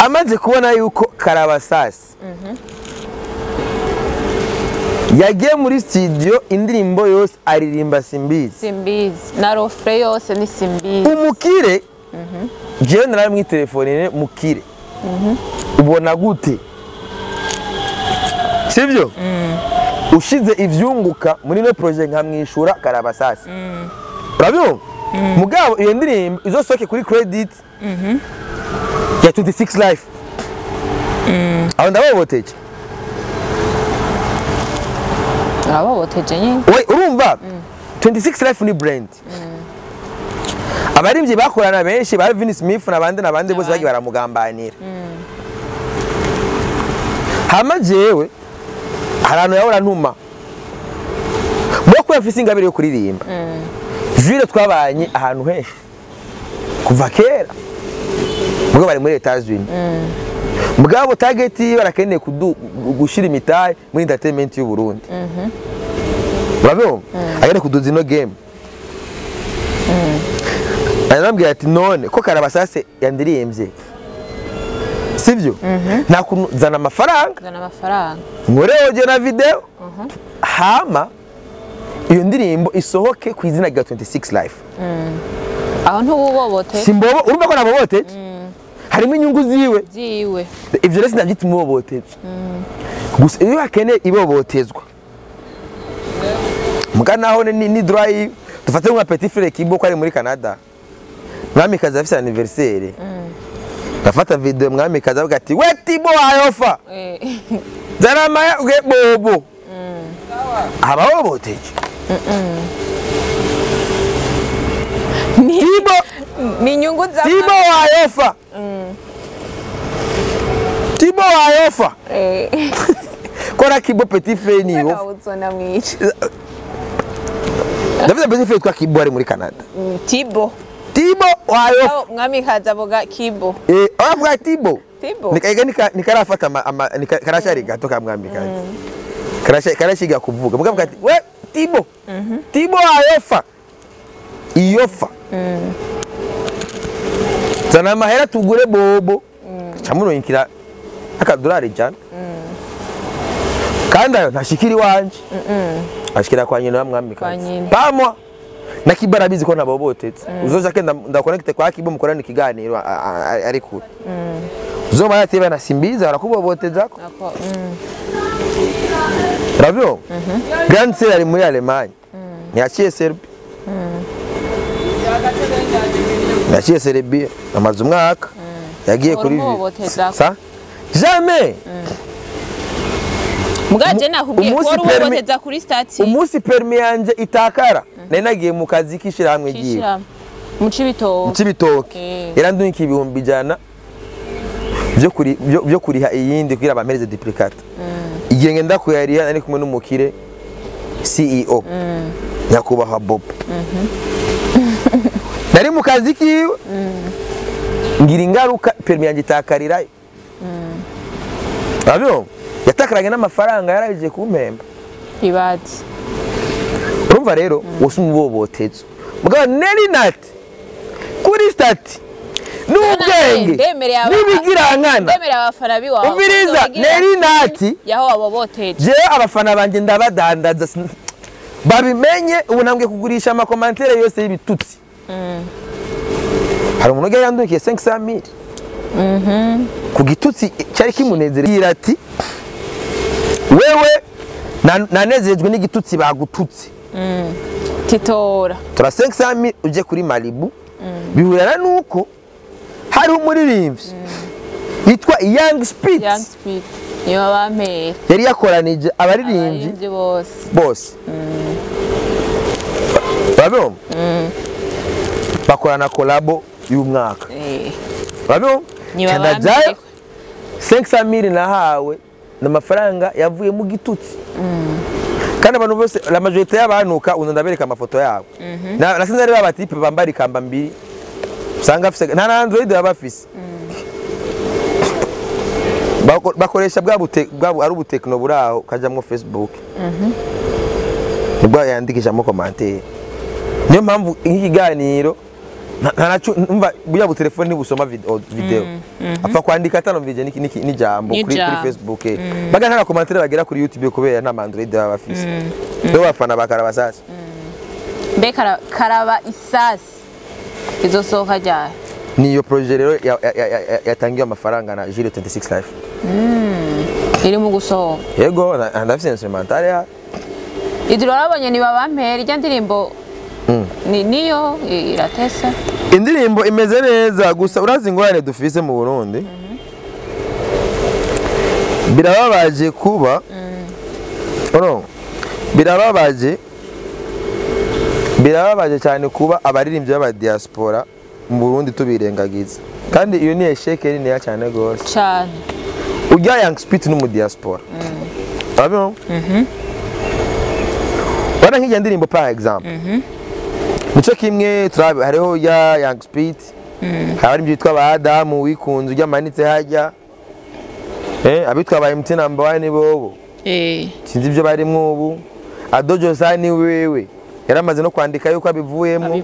amaze kubona yuko Karabasasi yagiye muri studio indirimbo yose aririmba Simbizi na refre yose ni Simbizi umukire jewe naramwi telefone mukire ubona gute sivyo ushize ivyunguka muri no project nkamwishura Karabasasi urabyo mugabo iyo ndirimbo izosoke kuri credit ya 26 life aho ndaboboteje ababoteje nyine urumva 26 life ni brand abarimvye bakorana benshi ba Vin Smith nabandi bose bagi baramugambanira hama jewe harano yahora ntuma boko yafise ingabire yo kuririmba Jules twabanye ahantu henshi kuva kera mugabo bari muri Etats-Unis mugabo target barakeneye gushira imitaye muri entertainment y'u Burundi urabyo agene kuduza ino game arambwira ati none ko Karabasasi yandiriyemvye sivyo nakuzana amafaranga nkoreje na video hama iyo ndirimbo isohoke ku izina rya 26 life aho ntububobote simbobo urumva ko nabobote harimo inyungu ziwe ivyo rese ndavyita umubobote gusa iyo akeneye ibobotezwa mugana aho ni drive dufate nka petit frère kibo ko ari muri Canada mwamikazi afise anniversaire gafata video mwamikazi avuga ati we Tibo ayofa zarama uge bobo ababoboteje Tibo ni nyungu za Tibo ayofa Tibo ayofa kora kibo petit frère ni yo uzona mwica David petit frère kwa kibo ari muri Canada Tibo ayofa mwamikazi avuga kibo avuga Tibo nikarafata karashari gato kamwamikazi karashiga kuvuga mugavuga ati we Tibo ayofa iyofa zana mahera tugure bobo camuronkira akadolari jana kandi ayo ntashikiri wanje ashikira kwa nyina mwamikazi pamwa nakibarabizi ko nabobotetse uzoza kenda ndaconnecte kwa kibo mukorana ikiganiro ari kure uzoma yateba na Simbizi barakuboboteza ko Ravyo Grand Sale ari muri Allemagne yaciye Serbia yaciye Serbia amaze umwaka yagiye kuri sa jamais mugaje nakubwiye ko uboboteza kuri station umunsi permis yanje itakara nagiye mu kazi kishira hamwe giye mu Cibitoke yarandunka ibihumbi jana byo kuriha iyindi kugira bamereze duplicate igihe ngenda kuyariya nari kumwe n'umukire CEO nyakubahwa Bob nari mu kazi kiwe ngira ingaruka permis yanjye itakarirayo abyo yatakaranye n'amafaranga yarayije kumpemba ibati urumva rero wose umubobotezo mugabo neri nati kuri stati n'ubwenge n'ibigirankana ndemere abafana biwawe umviriza neri nati yaho waboboteje je abafana banje ndabadandaza babimenye ubu nambwe kugurisha amakomantere yose y'ibitutsi hari umuntu yandukiye 500,000 ku gitutsi cyari kimunezereye ati wewe nanezerejwe n'igitutsi bagututse titora tora 500,000 uje kuri Malibu bihurana nuko hari umuririmbyi yitwa Young Speed niyo bampera yari yakoranije abaririmbyi bose babyo bakorana collabo y'umwaka babyo nibabampera 500,000 nahawe n'amafaranga yavuye mu gitutsi kandi abantu bose la majorité y'abanuka ndabereka amafoto yabo nasinze ari babatipe bambara ikamba mbiri usanga afise nta Android yabafise bakoresha bwa ari ubutekno buraho kajamwo Facebook nibwo yandikishamo commentaire niyo mpamvu ikiganiro umva buya bu telefone ntibusoma video apfa kwandika atanomvije n'ijambo kuri Facebook baga nta commentaire bagera kuri YouTube kubera nta Android bafise no bafana bakaraba sasa mbe karaba isasi izosohoka ryari niyo projet rero yatangiye amafaranga na Giro 26 Life iri mu gusohoka yego ndafise instrumental ya idiro abanye ni babampera ijya ndirimbo niyo iratesa indirimbo imeze neza gusa urazi ingorane dufise mu Burundi birababaje kuba birababaje cyane kuba abaririmbyi b'aba diaspora mu Burundi tubirengagiza kandi iyo ni esheke nini ya cyane gose cyane ujya Young Speed no mu diaspora abyo bana nk'ijya ndirimbo par exemple muco kimwe turabe hariho ya Young Speed hari byitwa ba Adamu wikunze ujya manitse hajya abitwa ba MT number 1 bobo sinzi ibyo barimo ubu Adojo Sani wewe yaramaze no kwandika yuko abivuyemo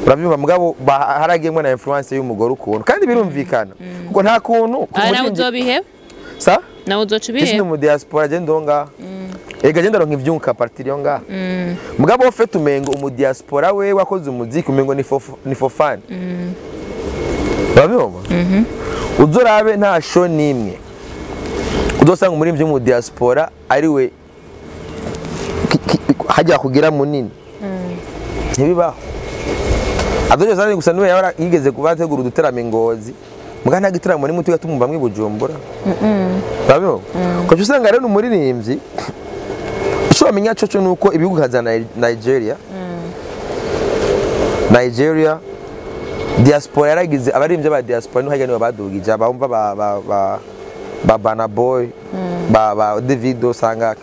urabyumva mugabo haragiyemo na influence y'umugore ukuntu kandi birumvikana kuko nta kuntu nawe uzobiheba sa nawe uzocubiheba isi mu diaspora gendonga ega genda ronka ivyunka partir yo nga mugabo ofete umengo mu diaspora we wakoze umuziki umengo ni for fun urabyumva uzorabe nta show nimwe udosanga muri mvyo mu diaspora ari we hajya kugira munini ntibibaho Adojo Sani gusa niwe yigeze kubategura uduteramo Ngozi mugana nta gitaramo ni mutu yatumva mwi Bujumbura babyo ko usanga rero umuririmbyi cyo amenya cyo nuko ibihugu nka Nigeria diaspora yaragize abaririmbyi ba diaspora no hajya niwe badugije abumva ba Bana Boy ba Davido sanga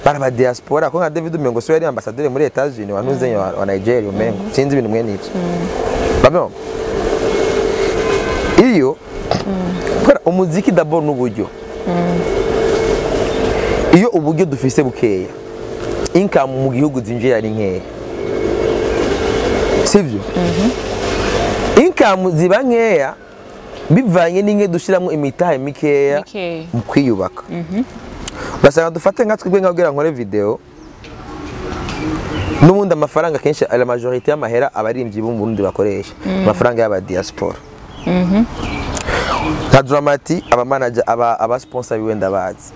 para diaspora ko nka David Mengo so yari ambassadeur muri Etats-Unis wanuzenye wa Nigeria umengo sinzi ibintu mwe nivyo babyo iyo para umuziki d'abord n'uburyo iyo uburyo dufise bukeya income mu gihugu zinjira ari nkeya sivyo income ziba nkeya bivanye n'inge dushiramo imitahe mikeya mu kwiyubaka basanga dufate nka twebwe nkabwira nkore video n'ubundi amafaranga kenshi la majorité y'amahera abarimbyi bo mu Burundi bakoresha amafaranga y'aba diaspora nka Dramati aba manager aba sponsor biwenda bazi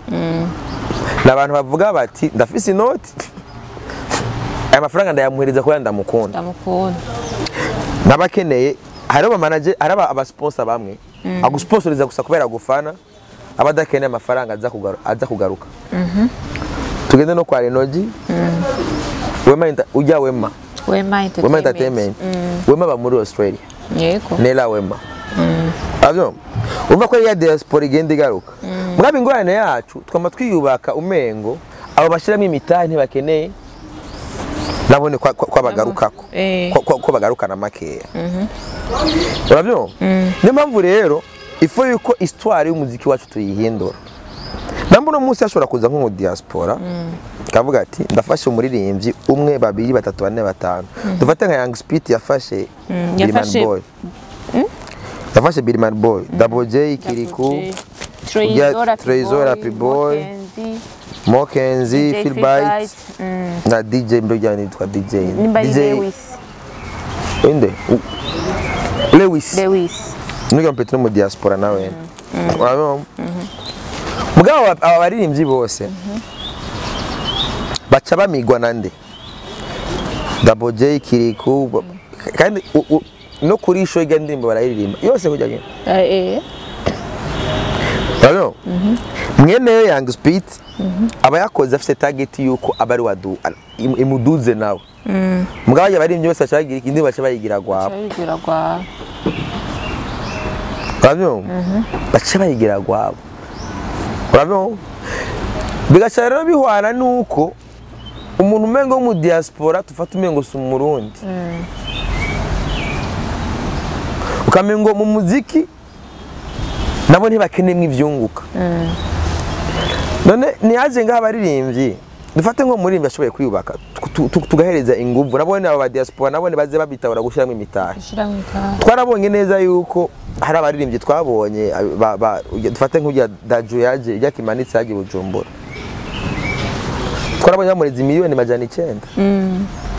n'abantu bavuga bati ndafise inoti aya mafaranga ndayamuhereza ko ndamukunda nabakeneye hari aba manager hari aba sponsor bamwe agusponsoriza gusa kubera gufana abadakeneye amafaranga aza kugaruka tugende no kwa Renoji Wema Entertainment Wema ba muri Australia yego Nela Wema abyo umva ko ya diaspora igenda igaruka mwabe ingorane yacu twama twiyubaka umengo abo bashiramo imitahe ntibakeneye nabone kwa bagarukako ko bagarukana makeya urabyo niyo mpamvu rero ifo yuko histoire y'umuziki wacu tuyihindura nambo no munsi ashobora kuza nko mu diaspora kavuga ati ndafashe umuririmbyi umwe babiri batatu bane batanu dufate nka Young Speed yafashe Birman Boy yafashe Birman Boy Double J Kiriku Trezor Happy Boy Mokenzi Philbite na DJ mbega nitwa DJ inde Lewis nuko mpete no mu diaspora nawe urabona mugabo aba baririmbyi bose baca bamigwa nande Double J Kiriku kandi no kuri show ya ndirimbo barayiririmba yose kujya genda urabona mwene yo Young Speed aba yakoze afite target yuko abari wadu imuduze nawe mugabo y'abaririmbyi bose bacagira ikindi baca bayigira gwabo urabona baca bayigira gwabo urabona bigaca rero bihwana nuko umuntu umengo mu diaspora tufata umengo si umurundi ukamengo mu muziki nabo ntibakenemwe ivyunguka none niyaje ngaha baririmbyi dufate nko muri ashoboye kwiyubaka tugahereza inguvu nabone aba diaspora nabone baze babitahura gushiramo imitahe twarabonye neza yuko hari abaririmbyi twabonye dufate nk'ujya Daju yaje ijya kimanitse yaje Bujumbura twarabonye bamureze miliyoni majana 9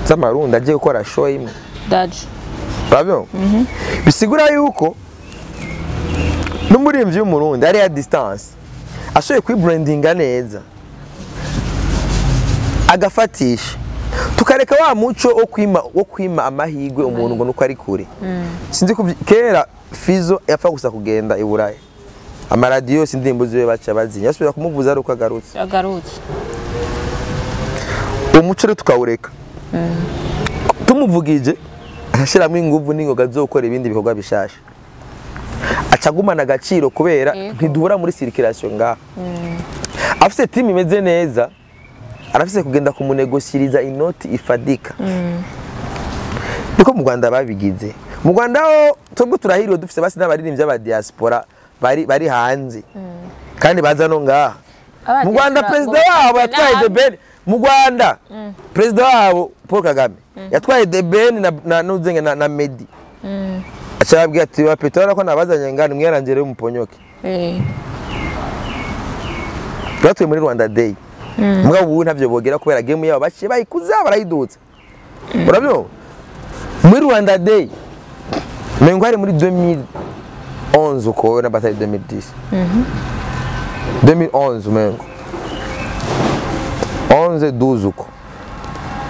z'amarundi agiye gukora show imwe Daju urabona bisigura yuko n'umuririmbyi w'umurundi ari ya distance ashoboye kwibrandinga neza agafatisha tukareka wa muco wo kwima amahigwe umuntu ngo nuko ari kure sinzi kera Fizo yapfa gusa kugenda i Burayi amaradiyo sindimbo ziwe baca bazinya yasubira kumuvuza ari uko agarutse umuco rero tukawureka tumuvugije ashiramo inguvu n'ingoga zo gukora ibindi bikorwa bishasha acagumana agaciro kubera ntidubura muri circulation ngaha afise team imeze neza arafise kugenda kumunegosiriza inoti ifadika niko mu Rwanda babigize mu Rwanda twebwe turahiriwe dufise basi n'abaririmbyi aba diaspora bari hanze kandi baza no ngaha mu Rwanda president wabo yatwaye The Ben mu Rwanda president wabo Paul Kagame yatwaye The Ben na nuzenge na Medi acababwiye ati wa Petora ko nabazanye ngani mwerangere umuponyoke batwe muri Rwanda Day mugabo ubu ntavyo bogera kubera game yabo baciye bayikuza barayidutse urabyo muri Rwanda Day mengo ari muri 2011 uko na bataille 2010 2011 mengo 11-12 uko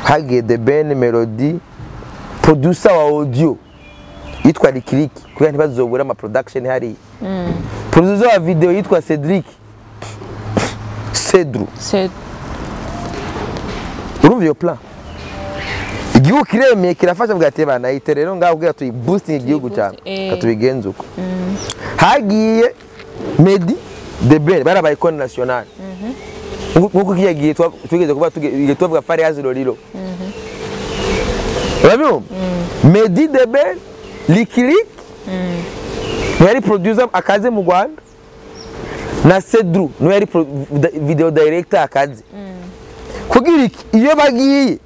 hagiye The Ben Melody producer wa audio yitwa Likirik kugira ntibazobura ama production hari producer wa video yitwa Cedric Cedru urumva yo plan igihugu kiremeye kirafasha bwateba na ite rero ngaho bwa tuyi boosting igihugu cyane katubigenza uko hagiye Medi The Ben barabaye icon national nguko kiyagiye tugeze kuba tuvuga Fariaz Lolilo urabyo Medi The Ben Likirik yari producer akaze mu Rwanda na Cedru no yari video director akaze kugira iyo bagiye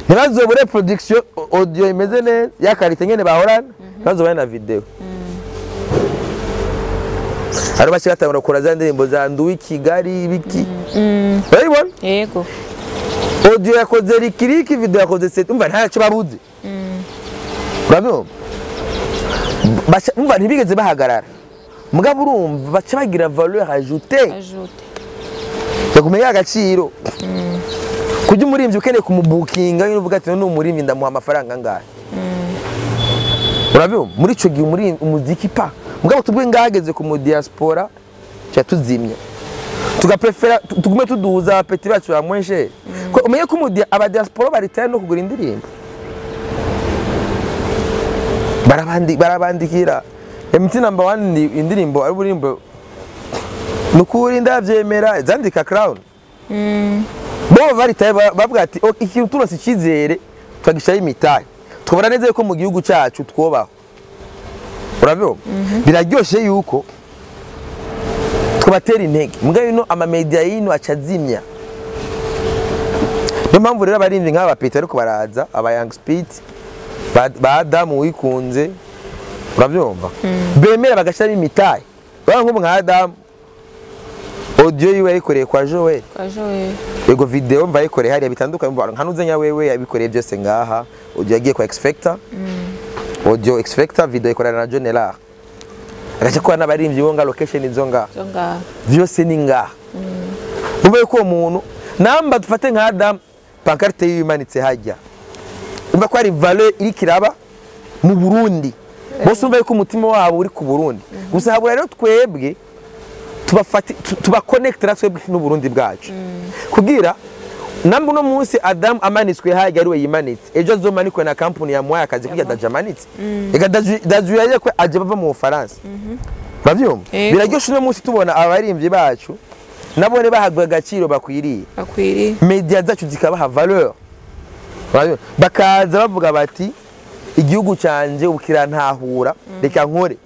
ntibazobure production audio imeze neza yakarite nyene bahorana bazobana na video ari bashaka gukora za ndirimbo za Nduwi Kigali biki urabibona yego audio yakoze Likirik video yakoze Cedru umva nta cyo babuze urabyo umva ntibigeze bahagarara mugabo urumva baca bagira valeur ajoutée yakumenya agaciro kujya umurimbyi ukeneye kumubukinga uvuga ati no umurimbyi ndamuha amafaranga ngahe urabyo muri ico gihe umuziki pa mugabo tubwe ngahageze ku mu diaspora cya tuzimye tugaprefera tugume tuduhuza apeti bacu bamweshe ko umenye ko aba diaspora baritaye no kugura indirimbo barabandikira MT number 1 indirimbo ari burimbo nukuri ndavyemera zandika Crown bo baritaye bavuga ati ikintu turose ikizere twagishaye imitaye twabara neza yuko mu gihugu cyacu twobaho urabyo biraryoshe yuko twabatera intege mugabe ino ama media yino acazimya niyo mpamvu rero abarinzi nk'aba Peter ariko baraza aba Young Speed ba Adam wikunze urabyumva bemera bagashira imitaye baba nko nka Adam audio yiwe yayikoreye kwa Joel yego video mva yayikoreye hari bitandukanye nka nuzenya wewe yabikoreye byose ngaha audio yagiye kwa X Factor audio expector video ikorana na General agace ko n'abarimvyi bonga location inzonga vyose ni nga umbe ko umuntu namba dufate nka Adam pancarte yimanitse hajya umva ko ari valeur iri kiraba mu Burundi bose umva ko umutima wabo uri ku Burundi gusa habura rero twebwe tuba connectera twebwe n'u Burundi bwacu kugira namba no munsi Adam amanitswe hajya ari we yimanitse ejo zomanikwe na company ya Mwaya akazi kujya dajamanitse ega dajuye ko aje bava mu Faransa bavyumva biraryoshe no munsi tubona abarimvye bacu nabone bahagwa agaciro bakwiriye media zacu zikabaha valeur bakaza bavuga bati igihugu canje ubukirantahura reka nkore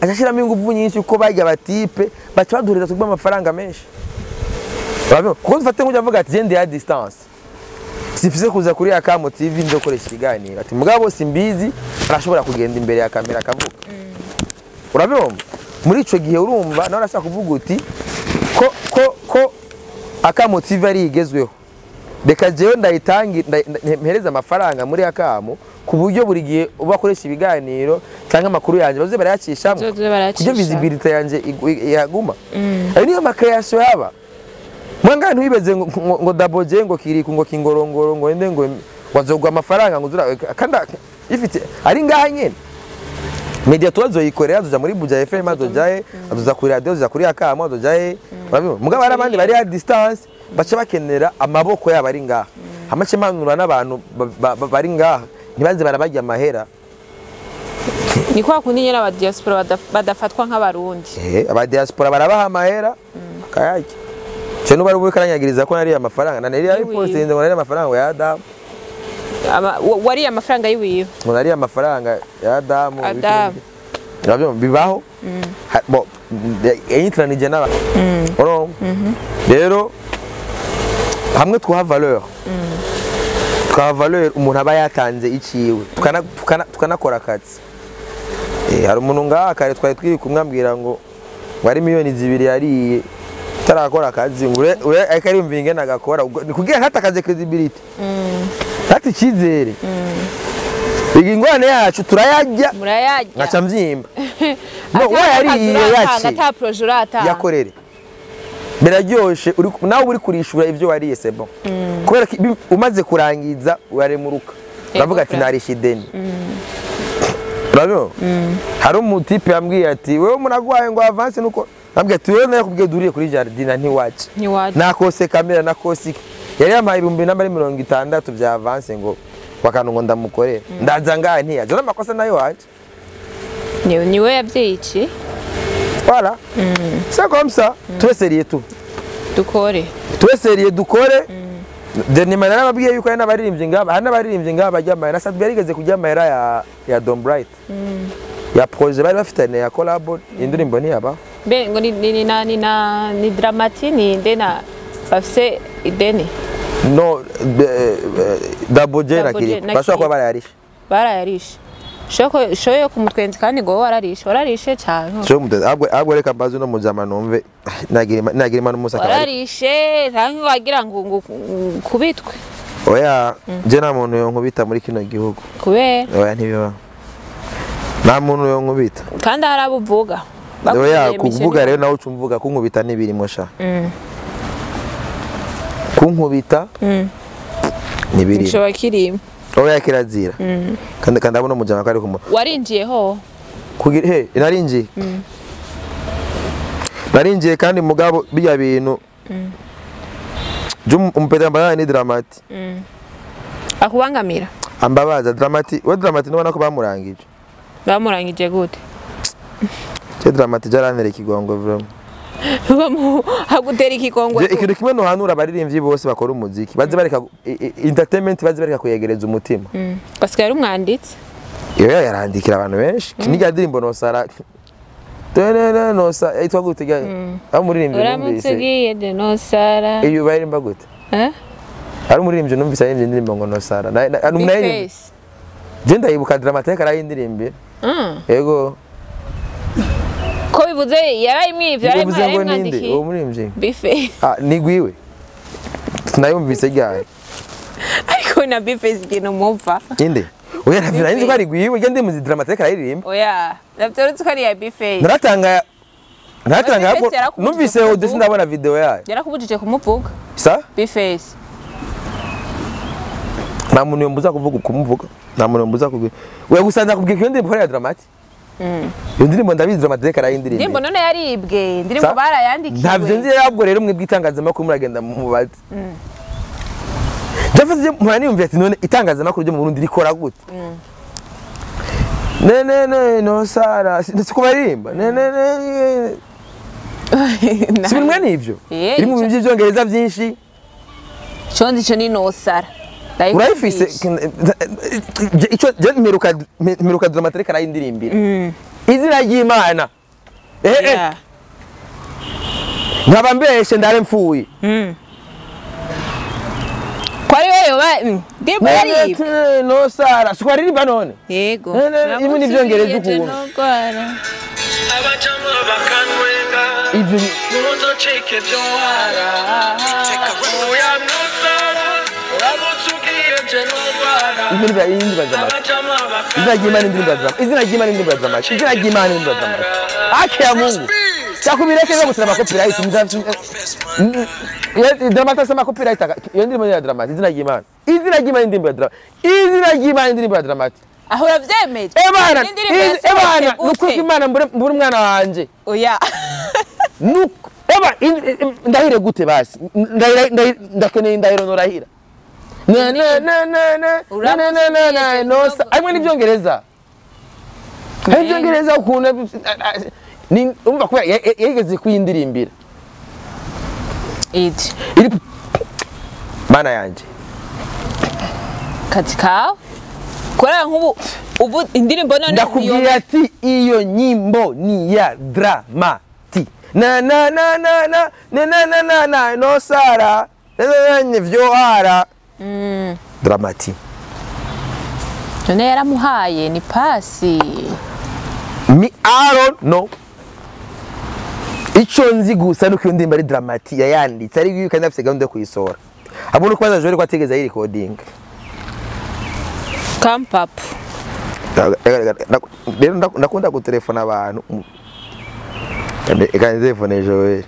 ashashiramo ingufu nyinshi uko bajya batipe baca badurira tugwa amafaranga menshi kuko dufate nk'ujya avuga ati gende ya distance sifise kuza kuri Akamo TV ndokoresha ikiganiro ati mugabo simbizi arashobora kugenda imbere ya kamera akavuga urabibona muri ico gihe urumva nawe arashaka kuvuga uti ko Akamo TV ari igezweho reka jewe ndayitangi mpereza amafaranga muri Akamo ku buryo buri gihe ubakoresha ibiganiro cyangwa amakuru yanje baze barayacishamo kujya visibility yanje yaguma ari niyo makreation yaba mwanga ntibeze ngo daboje ngo kiriku ngo kingorongoro ngo ende ngo wazogwa amafaranga ngo kanda ifite ari ngaha nyene media tuwazo yikorera azoja muri Buja FM azojaye azoza kuri radio azoja kuri Akamo azojaye mugabo ari abandi bari at distance baca bakenera amaboko yabo ari ngaha hamace manura n'abantu bari ngaha ntibaze barabajya amahera ni kwa kundi nyera aba diaspora badafatwa nk'abarundi aba diaspora barabaha amahera kayaki cyo no bari bukaranyagiriza ko nari amafaranga na nari post ngo nari amafaranga ya Adam wari amafaranga yiwiwe ngo nari amafaranga ya Adam nabyo bibaho bo intranije n'aba rero hamwe twaha valeur umuntu aba yatanze iciwe tukanakora akazi hari umuntu ngaha kare twari twiri kumwambwira ngo wari miliyoni 2 yariye tarakora akazi ure akari mvinge nagakora kugira hatakaze credibility ati cyizere igingwane yacu turayajya ngaca mvyimba no wayariye yaci ata projurata yakorere biraryoshe nawe uri kurishura ivyo wariye sebo kubera umaze kurangiza uyaremuruka uravuga ati narisha ideni urabyo hari umutipe yambwiye ati wewe munagwaye ngo avance nuko nambwiye ati wewe nakubwiye duriye kuri jardina ntiwaje nakose kamera nakose yari yamaye 260 bya avance ngo bakanu ngo ndamukorera ndaza ngahe ntiyaje n'amakosa nayo waje niwe yavyici voilà c'est comme ça tu es sérieux tout dukore deni manana babwiye yuko yana baririmbye ngaba hana baririmbye ngaba bajyamaye na sadbi yarigeze kujyamaye ya Dom Bright ya projet bari bafitane ya collab indirimbo ni yaba be ngo ni dramati ni ndena bafise ideni no daboje na kiri bashaka kwa barayarisha shoyo kumutwenzi kandi ngo wararishe cyane cyo mutwe agwe reka mbazo no mujama numve nagira imana umusaka wararishe tangi wagira ngo kubitwe oya je na muntu yo nkubita muri kino gihugu kubera oya ntibiba na muntu yo nkubita kandi harabuvuga oya kuvuga rero nawe ucumvuga kunkubita nibirimo sha kunkubita nibiri cyo bakirimo oya kirazira kandi abona mujana kari kumo warinjiye ho kugira narinjiye kandi mugabo biya bintu umpeta mbana ni dramati akubangamira ambabaza dramati nubona ko bamurangije gute cyo dramati jarantere kigongo vraiment hagutera ikigongo ikintu kimwe no hanura abaririmbyi bose bakora umuziki baze bareka entertainment baze bareka kuyegereza umutima Pascal yari umwanditsi yarandikira abantu benshi kinijya ndirimbo Nosara Nosara itwa gute ga amuririmbyi uramutse giye de Nosara iyo bayirimba gute ari umuririmbyi numvise indirimbo ngo Nosara B.FACE genda yibuka dramateka ara indirimbo yego ko bivuze yarayimwivye yarayimwandikiye uwo muririmbyi B.FACE nigwiwe tunayumvise ryari ariko na B.FACE gino mumva inde Oya navyo nari nzi ko ari gwiwe gende mu dramatique aririmba. Oya, navyo uzi ko ari ya B.FACE. Naratanga ko numvise audio sindabona video yayo. Yarakubujije kumuvuga. Sa? B.FACE. Nta muntu yombuza kuvuga kumuvuga. Nta muntu yombuza kuvuga. Wewe gusa ndakubwiye ko ndirimbo ya dramatique. Iyo ndirimbo ndabizi dramatique arayindirimba. Ndirimbo none yaribwe, ndirimbo barayandikiwe. Ntavyo nzi yabwo rero mwe bwitangazamakuru muragenda mu bazi. Javuze mwana yumviye ati none itangazamakuru ryo mu Burundi rikora gute? Nosara ndetse ko baririmba. Simwe nivyo. Iri mu bintu by'Ibyongereza byinshi. Chondi cyo ni Nosara. Urayifise ico je meruka dramatique arayindirimbira. Izina ry'Imana. Nkaba mbeshe ndare mfuye. Kwari wewe ndimbo yari Nosara siko aririmba none. Yego. Ibi ni Ibyongereza ukuntu. Abajama bakanwenga. Ibi Nuzo cheke byowara. Oya Nosara. Urabutugiye je nobara. Izina ry'Imana ndimba. Izina ry'Imana ndimba drama. Izina ry'Imana ndimba drama. Ake ya Mungu. Chakumireke zo musema copyright muzavye. Drama tasema copyright. Yo ndimo ya drama. Izina ry'Imana. Izina ry'Imana ndimba drama. Izina ry'Imana ndimba drama. Aho ravyemeje. Ebana nuko Imana mbure umwana wanje. Oya. Nuko ndahire gute basi. Ndakeneye ndahiro norahira. Nosa. Amwe ni Byongereza. Byongereza ukuntu ni umva ko yegeze kuyindirimbira. Iri Mana yanje. Katika Kora ubu indirimbo none ndakubwira ati iyo nyimbo ni ya dramati. Nosara. Vyohara. Dramati. None yaramuhaye ni pasi. I don't know. Ico nzi gusa nuko iyo ndirimbo ari dramati yayanditse ari kandi afite gahunda yo kuyisora. Abone ko bazaje ko ategeza iyi recording. Kampapu. Ndakunda gutelefona abantu. Kandi telefone Joel.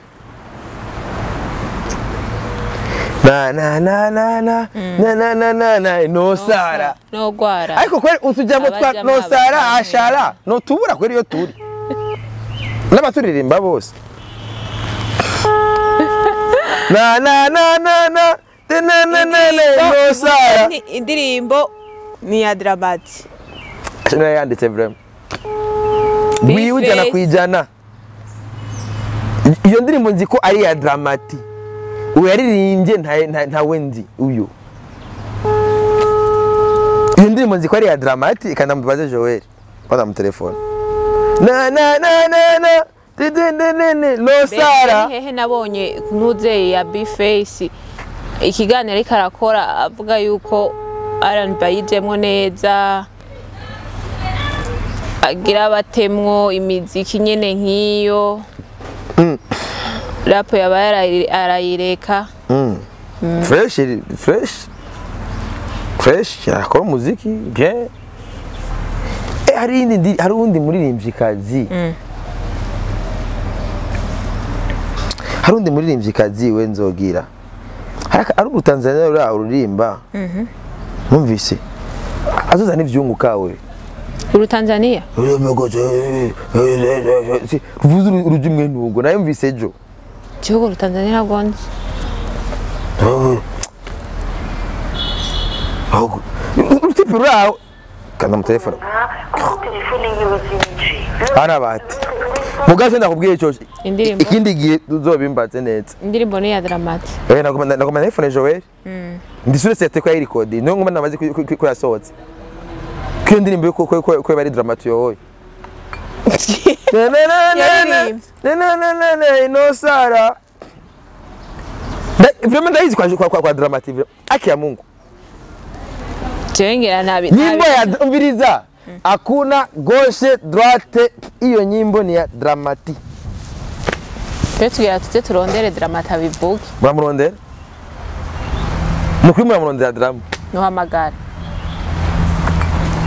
Nosara. No gwara. Ariko kweli usujamo twa Nosara ashara. No tubura kweli yo turi. N'abaturirimba bose. Nosara. Indirimbo ni ya dramati. Ashana yanditse vraiment. Wiujana kwijana. Iyo ndirimbo nzi ko ari ya dramati. Uyaririmbye ntawe nzi uyu. Iyo ndirimbo nzi ko ari ya dramati kandi ndamubaza Joel. Bana mu telefone. Nosara. Hehe nabonye ntuze ya B.FACE ikiganiro ariko arakora avuga yuko R&B yijemwo neza agira batemwo imiziki nyene nkiyo rap yabaye arayireka fresh yakora muziki bien hari undi muririmbyikazi hari undi muririmbyikazi we nzogira ari urutanzania rura ururimba numvise azuzana ivyungu kawe urutanzania ruvuze urujimwe nugo nayo mvise ejo gihugu urutanzania nabonze urutipi ruraho kana mu telefone ana bati mugaje ndakubwiye cyo ikindi gihe uzobimbaze neza indirimbo ni ya dramati nagoma telefone Joel ndisure sete kwa record no ngoma namaze ko yasohotse ko indirimbo yo ko bari dramati yoy Nosara vraiment ndaizi kwa dramati aki ya Mungu Chengera nabi nyimbo ya mviriza hakuna gauche droite iyo nyimbo ni ya dramati Petugira tute turondere dramati abivuge muramurondera mukuri muramurondera drama no hamagara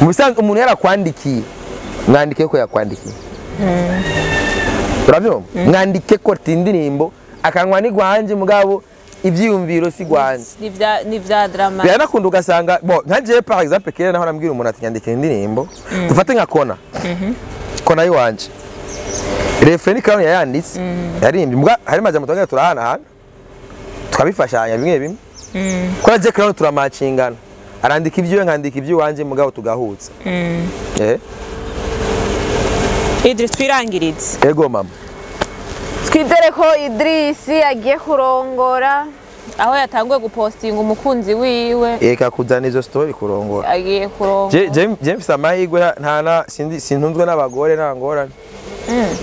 mu bisanzwe umuntu yarakwandikiye mwandike ko yakwandikiye urabyumva mwandike ko tindirimbo akanwa ni gwanje mugabo ivyiyumviro si gwanje ni vya drama biranakunda ugasanga bon nka je par exemple kera naho nambwira umuntu ati nyandike indirimbo dufate nka kona kona yiwanje refreni kandi yayanditse yarimbye mbwa hari majambo twagira turahana hana tukabifashanya bimwe bimwe kora je kandi turamacingana arandika ivyo nkandika ivyo wanje mugabo tugahuza Idris twirangirize ego mama twizere ko Idris agiye kurongora aho yatanguye gupostinga umukunzi wiwe eka kuzana izo story kurongora agiye kurongora je mfise amahirwe ntana sintunzwe n'abagore ntangorane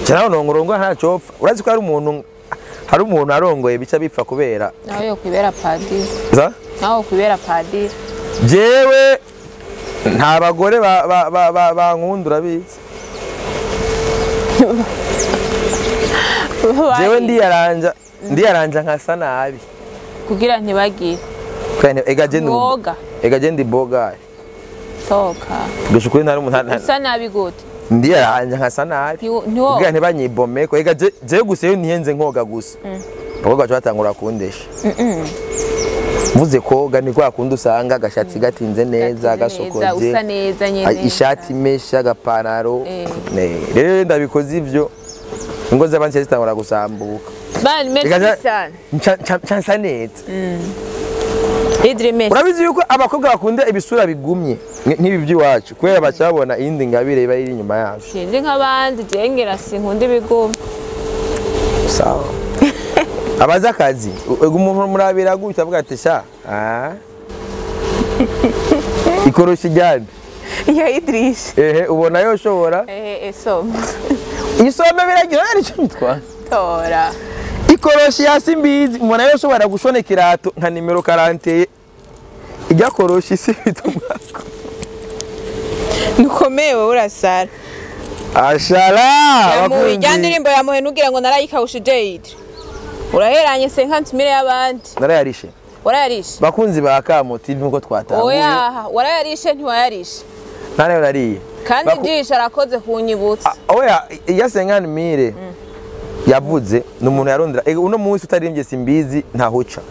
cyane nongorongwa nta copfa urazi ko hari umuntu arongoye bica bipfa kubera nawe yo kwibera padiri nawe kwibera padiri jewe nta bagore bankundura bizi jewe ndiyaranja nkasa nabi kugira ntibagire ega je ndi bogari toka gishukuri ntari umuntu usa nabi gute ndiyaranja nkasa nabi kugira ntibanyibomeko ega je gusa yo ntihenze nkoga gusa abagabo bacu batangura kundesha mvuze koga ni kwa kundi usanga agashatsi gatinze neza gasokoje usa neza nyene ishati imesha agapantaro rero ndabikoze ivyo ingo z'abandi zitangura gusambuka bani merci sana ncansa neza Idris urabizi yuko abakobwa bakunda ibisura bigumye nk'ibi by'iwacu kubera bacabona iyindi ngabire iba iri inyuma yacu sindi nk'abandi jengera sinkunda ibigumye sawa abaza akazi umuntu murabira gutya avuga ati sha ikoroshi ryandi ya Idris ubona yo shobora esoma isome biragira arico mitwa tora ikoroshi ya Simbizi umuntu yo shobora gushona ikirato nka nimero 40 ijya koroshi si bitumwako nukomeye urasara ashara bakunzi ya ndirimbo yamuhe nugira ngo narayikawushije Idris uraheranye 50 mille y'abandi narayarishe warayarishe bakunzi ba Kamo TV nko twatanguye oya warayarishe ntiwayarishe nane nariye kandi njisha arakoze kunyibutsa oya ya 50 mille yavuze numuntu yarondera uno munsi utarimbye Simbizi ntahuca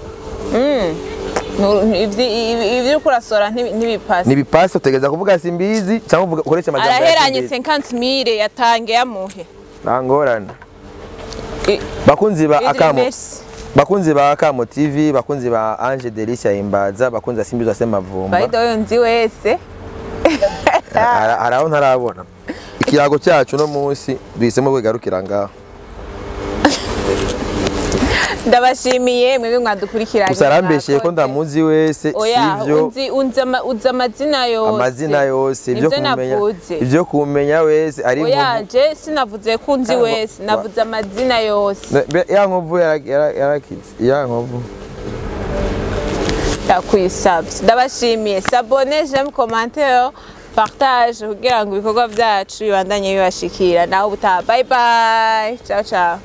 ivyo kurasora ntibipasa nibipasa utegeza kuvuga Simbizi cyangwa uvuga ukoresha amajambo araheranye 50 mille yatange yamuhe nangorana bakunzi ba Akamo bakunzi ba Kamo TV bakunzi ba Ange Delicia Imbaza bakunzi ba Simbizi asema vumba baido nzi wese araho ntarabona ikiyago cyacu no munsi duhisemo kwigarukira ngaho ndabashimiye mwebwe mwadukurikiranye usarambeshye ko ndamuzi wese sivyo unzi amazina yose ibyo kumenya wese ari oya je sinavuze ko unzi wese navuze amazina yose ya nkovu yarakize ya nkovu ndakwisabye ndabashimiye s'abonner j'aime commentaire partage kugira ngo ibikorwa byacu bibandanye bibashikira naho butaha bye bye ciao ciao